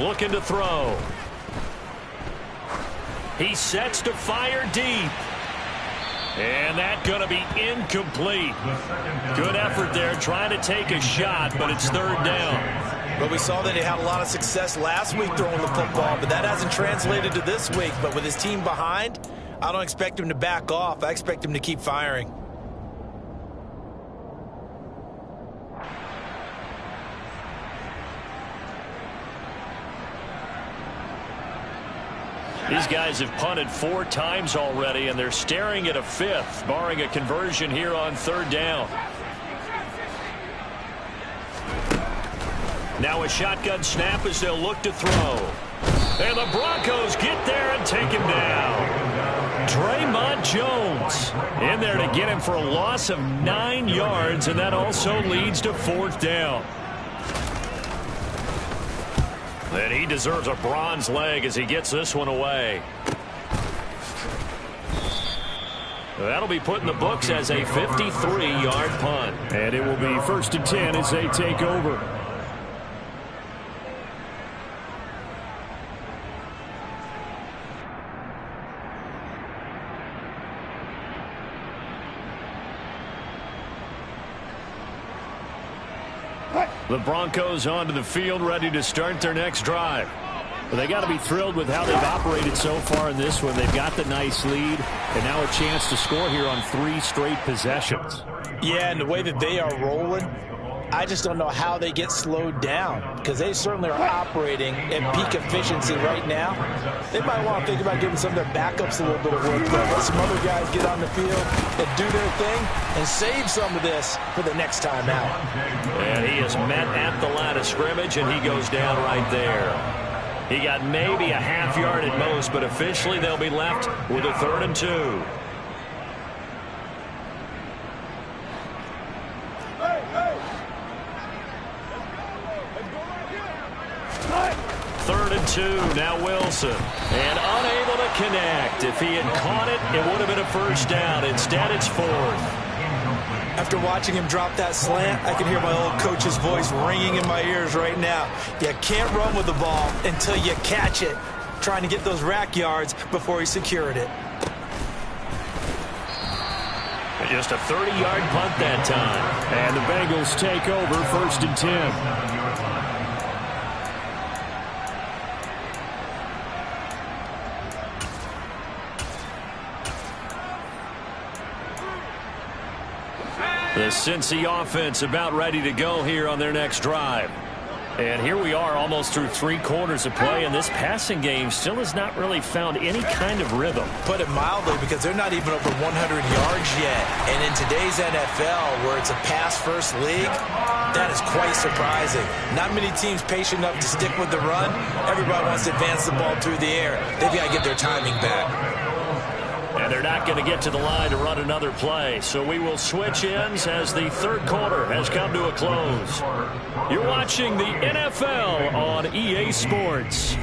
Looking to throw. He sets to fire deep. And that's going to be incomplete. Good effort there trying to take a shot, but it's 3rd down. But we saw that he had a lot of success last week throwing the football, but that hasn't translated to this week. But with his team behind, I don't expect him to back off. I expect him to keep firing. These guys have punted 4 times already, and they're staring at a 5th, barring a conversion here on 3rd down. Now a shotgun snap as they'll look to throw. And the Broncos get there and take him down. Draymond Jones in there to get him for a loss of 9 yards, and that also leads to 4th down. And he deserves a bronze leg as he gets this one away. That'll be put in the books as a 53-yard punt. And it will be 1st and 10 as they take over. The Broncos onto the field, ready to start their next drive. Well, they got to be thrilled with how they've operated so far in this one. They've got the nice lead, and now a chance to score here on 3 straight possessions. Yeah, and the way that they are rolling, I just don't know how they get slowed down, because they certainly are operating at peak efficiency right now. They might want to think about giving some of their backups a little bit of work, though. Let some other guys get on the field and do their thing and save some of this for the next time out. And he is met at the line of scrimmage, and he goes down right there. He got maybe a half yard at most, but officially they'll be left with a 3rd and 2. Third and 2, now Wilson. And unable to connect. If he had caught it, it would have been a first down. Instead, it's 4th. After watching him drop that slant, I can hear my old coach's voice ringing in my ears right now. You can't run with the ball until you catch it. Trying to get those rack yards before he secured it. Just a 30-yard punt that time. And the Bengals take over 1st and 10. The Cincy offense about ready to go here on their next drive. And here we are almost through 3 quarters of play, and this passing game still has not really found any kind of rhythm. Put it mildly, because they're not even over 100 yards yet. And in today's NFL, where it's a pass-first league, that is quite surprising. Not many teams patient enough to stick with the run. Everybody wants to advance the ball through the air. They've got to get their timing back. And they're not going to get to the line to run another play. So we will switch ends as the 3rd quarter has come to a close. You're watching the NFL on EA Sports.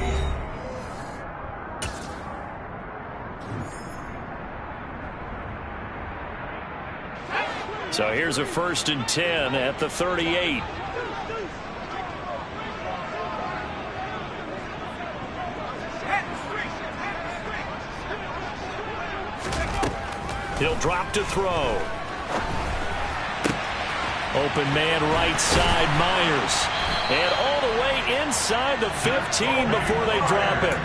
So here's a 1st and 10 at the 38. He'll drop to throw. Open man right side, Myers. And all the way inside the 15 before they drop it.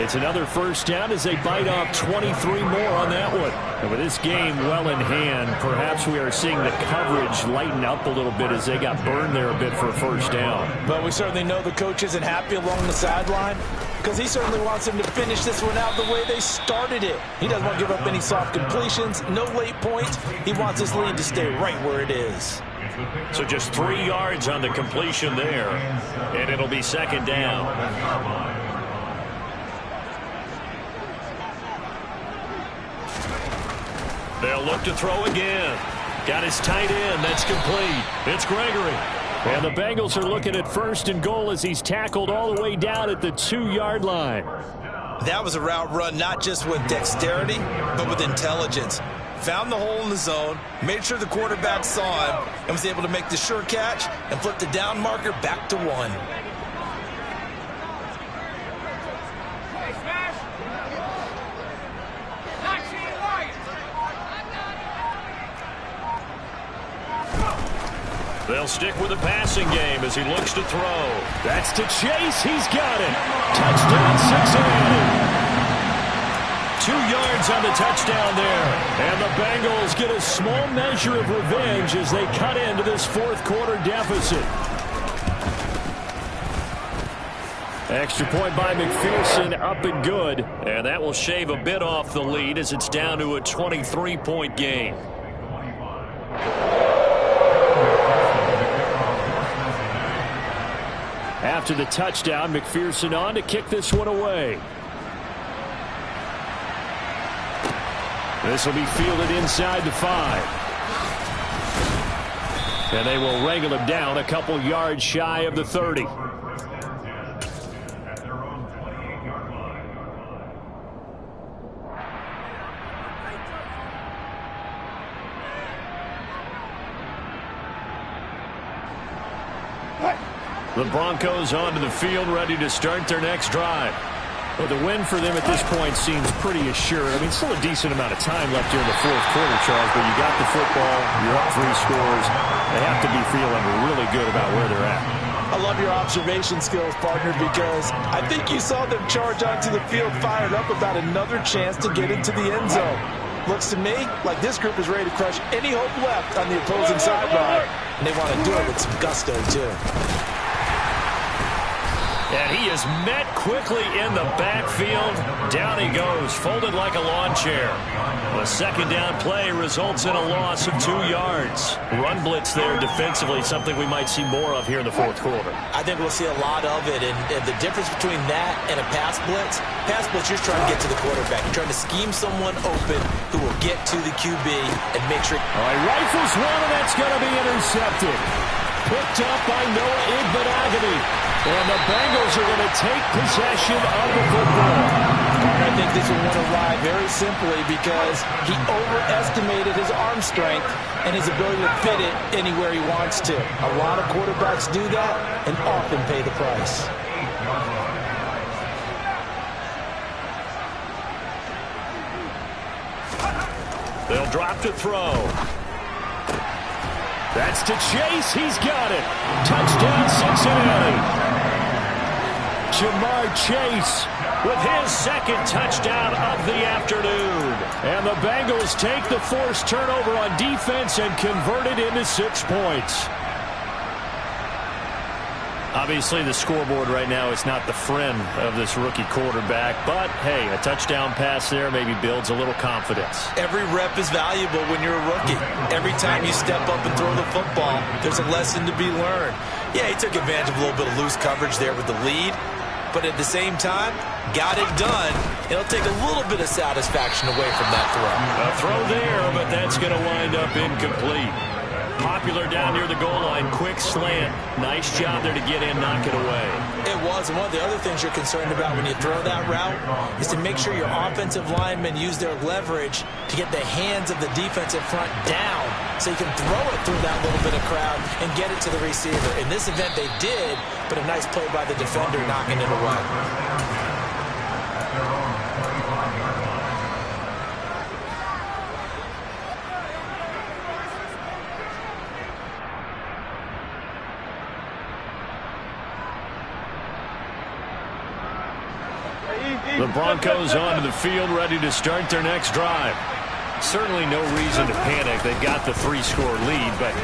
It's another 1st down as they bite off 23 more on that one. And with this game well in hand, perhaps we are seeing the coverage lighten up a little bit as they got burned there a bit for a 1st down. But we certainly know the coach isn't happy along the sideline, because he certainly wants them to finish this one out the way they started it. He doesn't want to give up any soft completions, no late points. He wants this lead to stay right where it is. So just 3 yards on the completion there, and it'll be 2nd down. They'll look to throw again. Got his tight end. That's complete. It's Gregory. And the Bengals are looking at 1st and goal as he's tackled all the way down at the 2-yard line. That was a route run not just with dexterity, but with intelligence. Found the hole in the zone, made sure the quarterback saw him, and was able to make the sure catch and flip the down marker back to 1. They'll stick with the passing game as he looks to throw. That's to Chase. He's got it. Touchdown, Cincinnati. 2 yards on the touchdown there. And the Bengals get a small measure of revenge as they cut into this 4th quarter deficit. Extra point by McPherson, up and good. And that will shave a bit off the lead as it's down to a 23-point game. After the touchdown, McPherson on to kick this one away. This will be fielded inside the 5. And they will wrangle him down a couple yards shy of the 30. The Broncos onto the field, ready to start their next drive. Well, the win for them at this point seems pretty assured. I mean, still a decent amount of time left here in the 4th quarter, Charles, but you got the football, you're up 3 scores. They have to be feeling really good about where they're at. I love your observation skills, partner, because I think you saw them charge onto the field fired up about another chance to get into the end zone. Looks to me like this group is ready to crush any hope left on the opposing sideline, and they want to do it with some gusto, too. And he is met quickly in the backfield. Down he goes, folded like a lawn chair. A 2nd down play results in a loss of 2 yards. Run blitz there defensively, something we might see more of here in the 4th quarter. I think we'll see a lot of it, and the difference between that and a pass blitz, you're trying to get to the quarterback. You're trying to scheme someone open who will get to the QB and make sure. All right, rifles one, and that's going to be intercepted. Picked up by Noah Igbinoghene. And the Bengals are going to take possession of the football. I think this one went awry very simply because he overestimated his arm strength and his ability to fit it anywhere he wants to. A lot of quarterbacks do that and often pay the price. They'll drop to throw. That's to Chase. He's got it. Touchdown, Cincinnati. Ja'Marr Chase with his 2nd touchdown of the afternoon. And the Bengals take the forced turnover on defense and convert it into 6 points. Obviously, the scoreboard right now is not the friend of this rookie quarterback, but, hey, a touchdown pass there maybe builds a little confidence. Every rep is valuable when you're a rookie. Every time you step up and throw the football, there's a lesson to be learned. Yeah, he took advantage of a little bit of loose coverage there with the lead, but at the same time, got it done. It'll take a little bit of satisfaction away from that throw. A throw there, but that's going to wind up incomplete. Popular down near the goal line, quick slant. Nice job there to get in, knock it away. It was, and one of the other things you're concerned about when you throw that route is to make sure your offensive linemen use their leverage to get the hands of the defensive front down so you can throw it through that little bit of crowd and get it to the receiver. In this event, they did, but a nice play by the defender knocking it away. The Broncos onto the field, ready to start their next drive. Certainly no reason to panic. They've got the 3-score lead, but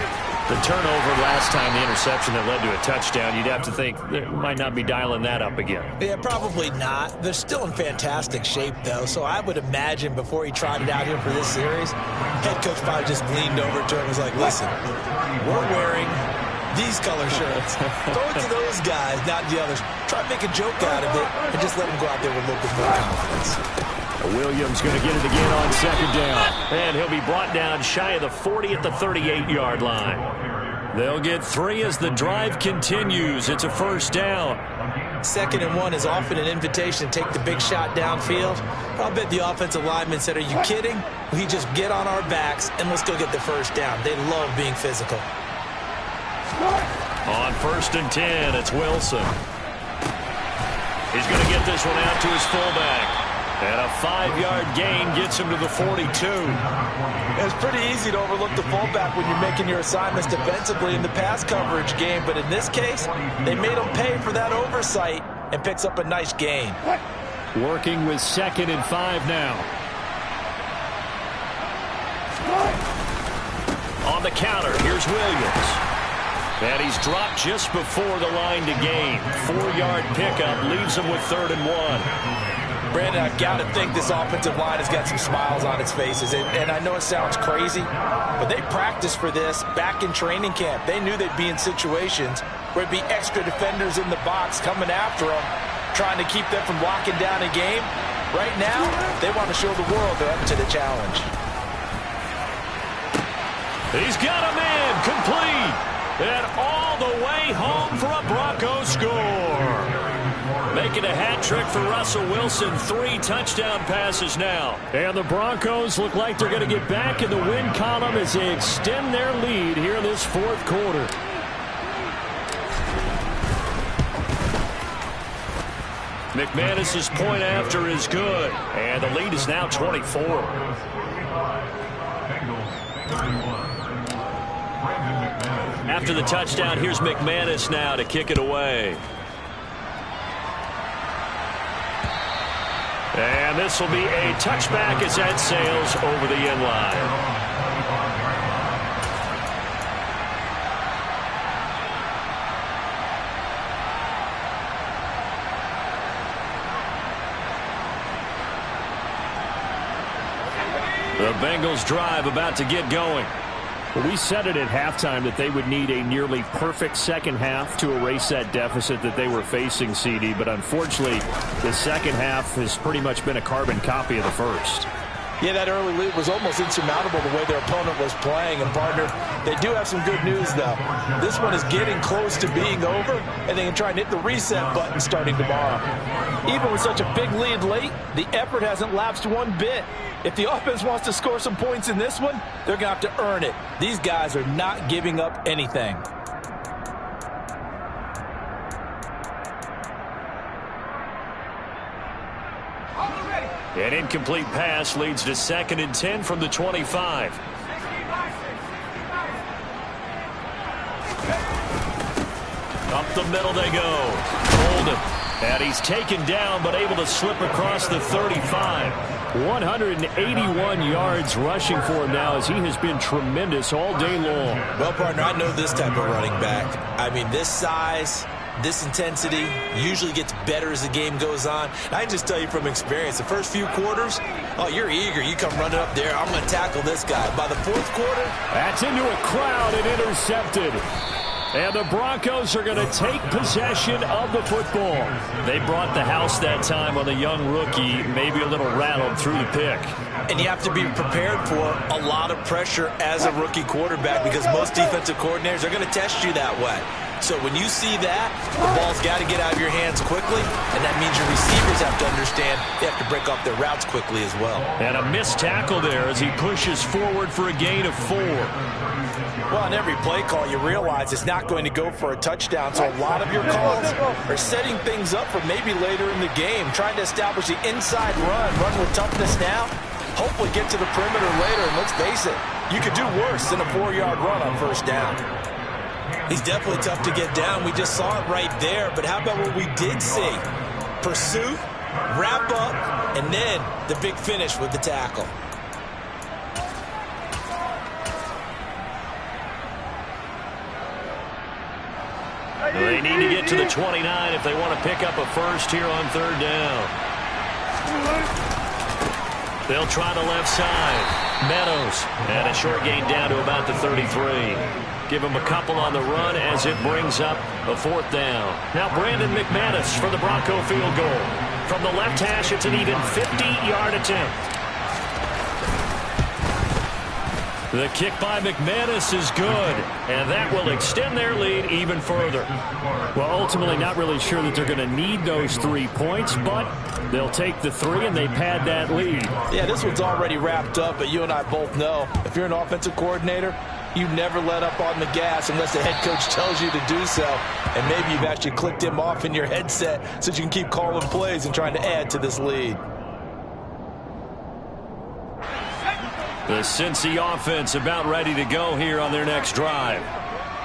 the turnover last time, the interception that led to a touchdown, you'd have to think they might not be dialing that up again. Yeah, probably not. They're still in fantastic shape, though, so I would imagine before he trotted out here for this series, head coach probably just leaned over to him and was like, listen, we're wearing these color shirts. Throw it to those guys, not the others. Try to make a joke out of it and just let them go out there with a little bit more confidence. Williams going to get it again on second down. And he'll be brought down shy of the 40 at the 38-yard line. They'll get 3 as the drive continues. It's a first down. 2nd and 1 is often an invitation to take the big shot downfield. I'll bet the offensive lineman said, are you kidding? We just get on our backs and let's go get the first down. They love being physical. On 1st and 10, it's Wilson. He's going to get this one out to his fullback. And a 5-yard gain gets him to the 42. It's pretty easy to overlook the fullback when you're making your assignments defensively in the pass coverage game. But in this case, they made him pay for that oversight and picks up a nice gain. Working with 2nd and 5 now. On the counter, here's Williams. And he's dropped just before the line to gain. 4-yard pickup leaves him with 3rd and 1. Brandon, I've got to think this offensive line has got some smiles on its faces. And I know it sounds crazy, but they practiced for this back in training camp. They knew they'd be in situations where it'd be extra defenders in the box coming after them, trying to keep them from locking down a game. Right now, they want to show the world they're up to the challenge. He's got a man complete. And all the way home for a Bronco score. Making a hat trick for Russell Wilson. 3 touchdown passes now. And the Broncos look like they're going to get back in the win column as they extend their lead here in this 4th quarter. McManus's point after is good. And the lead is now 24. After the touchdown, here's McManus now to kick it away. And this will be a touchback as that sails over the end line. The Bengals drive about to get going. Well, we said it at halftime that they would need a nearly perfect second half to erase that deficit that they were facing, CD. But unfortunately, the second half has pretty much been a carbon copy of the first. Yeah, that early lead was almost insurmountable the way their opponent was playing. And, partner, they do have some good news, though. This one is getting close to being over, and they can try and hit the reset button starting tomorrow. Even with such a big lead late, the effort hasn't lapsed one bit. If the offense wants to score some points in this one, they're going to have to earn it. These guys are not giving up anything. An incomplete pass leads to 2nd and 10 from the 25. Up the middle they go. Golden. And he's taken down but able to slip across the 35. 181 yards rushing for him now as he has been tremendous all day long. Well, partner, I know this type of running back. I mean, this size, this intensity usually gets better as the game goes on. And I can just tell you from experience, the first few quarters, oh, you're eager. You come running up there, I'm going to tackle this guy. By the fourth quarter, that's into a crowd and intercepted. And the Broncos are going to take possession of the football. They brought the house that time on the young rookie, maybe a little rattled through the pick. And you have to be prepared for a lot of pressure as a rookie quarterback because most defensive coordinators are going to test you that way. So when you see that, the ball's got to get out of your hands quickly, and that means your receivers have to understand they have to break off their routes quickly as well. And a missed tackle there as he pushes forward for a gain of 4. Well, on every play call, you realize it's not going to go for a touchdown, so a lot of your calls are setting things up for maybe later in the game, trying to establish the inside run with toughness now, hopefully get to the perimeter later, and let's face it, you could do worse than a 4-yard run on first down. He's definitely tough to get down. We just saw it right there, but how about what we did see? Pursuit, wrap up, and then the big finish with the tackle. They need to get to the 29 if they want to pick up a first here on third down. They'll try the left side. Meadows. And a short gain down to about the 33. Give him a couple on the run as it brings up a fourth down. Now Brandon McManus for the Bronco field goal. From the left hash, it's an even 50-yard attempt. The kick by McManus is good, and that will extend their lead even further. Well, ultimately not really sure that they're going to need those 3 points, but they'll take the 3 and they pad that lead. Yeah, this one's already wrapped up, but you and I both know if you're an offensive coordinator, you never let up on the gas unless the head coach tells you to do so. And maybe you've actually clicked him off in your headset so you can keep calling plays and trying to add to this lead. The Cincy offense about ready to go here on their next drive.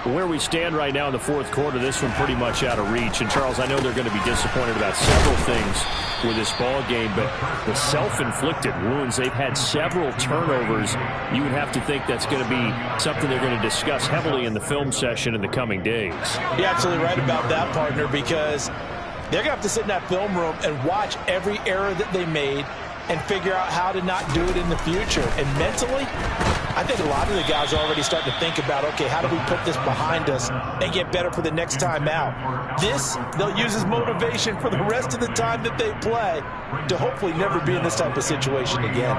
Where we stand right now in the fourth quarter, this one pretty much out of reach. And, Charles, I know they're going to be disappointed about several things with this ball game, but the self-inflicted wounds, they've had several turnovers. You would have to think that's going to be something they're going to discuss heavily in the film session in the coming days. You're absolutely right about that, partner, because they're going to have to sit in that film room and watch every error that they made and figure out how to not do it in the future. And mentally, I think a lot of the guys are already starting to think about, okay, how do we put this behind us and get better for the next time out? This, they'll use as motivation for the rest of the time that they play to hopefully never be in this type of situation again.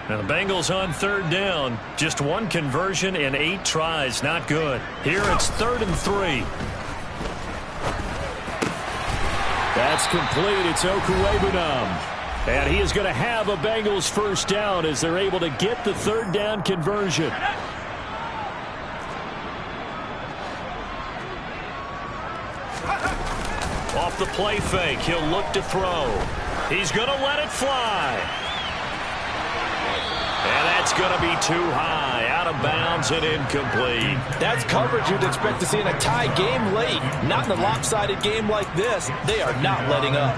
Now the Bengals on third down. Just one conversion in 8 tries. Not good. Here it's 3rd and 3. That's complete. It's Okuwebunam. And he is going to have a Bengals first down as they're able to get the third down conversion. Off the play fake, he'll look to throw. He's going to let it fly. And that's going to be too high, out of bounds and incomplete. That's coverage you'd expect to see in a tie game late. Not in a lopsided game like this. They are not letting up.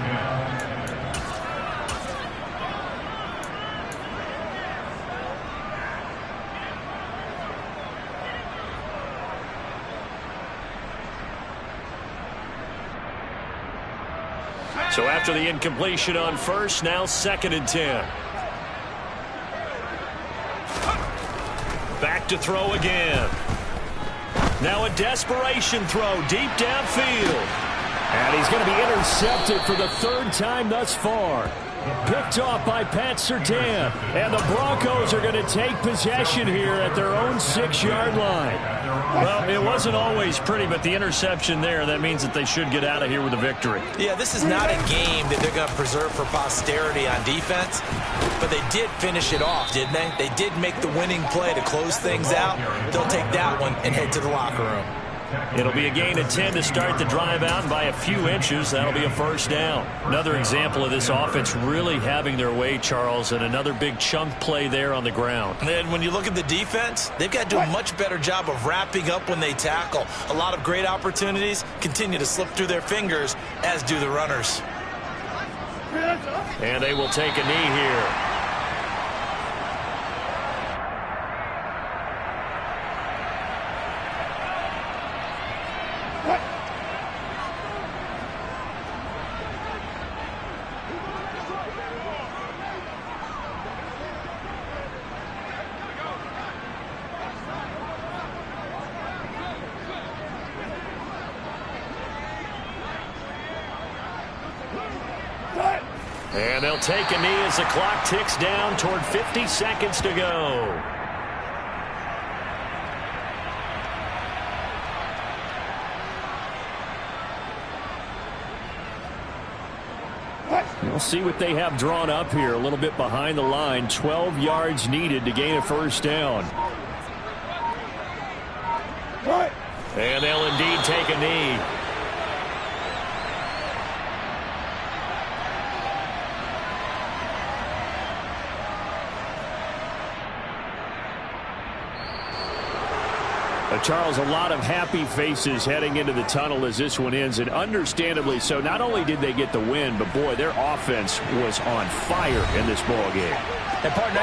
So after the incompletion on first, now 2nd and 10. Back to throw again. Now a desperation throw deep downfield. And he's going to be intercepted for the 3rd time thus far. Picked off by Pat Surtain. And the Broncos are going to take possession here at their own 6-yard line. Well, it wasn't always pretty, but the interception there, that means that they should get out of here with a victory. Yeah, this is not a game that they're going to preserve for posterity on defense, but they did finish it off, didn't they? They did make the winning play to close things out. They'll take that one and head to the locker room. It'll be a gain of 10 to start the drive out, and by a few inches, that'll be a first down. Another example of this offense really having their way, Charles, and another big chunk play there on the ground. And then when you look at the defense, they've got to do a much better job of wrapping up when they tackle. A lot of great opportunities continue to slip through their fingers, as do the runners. And they will take a knee here. And they'll take a knee as the clock ticks down toward 50 seconds to go. We'll see what they have drawn up here. A little bit behind the line. 12 yards needed to gain a first down. And they'll indeed take a knee. Charles, a lot of happy faces heading into the tunnel as this one ends, and understandably so. Not only did they get the win, but boy, their offense was on fire in this ball game. And partner,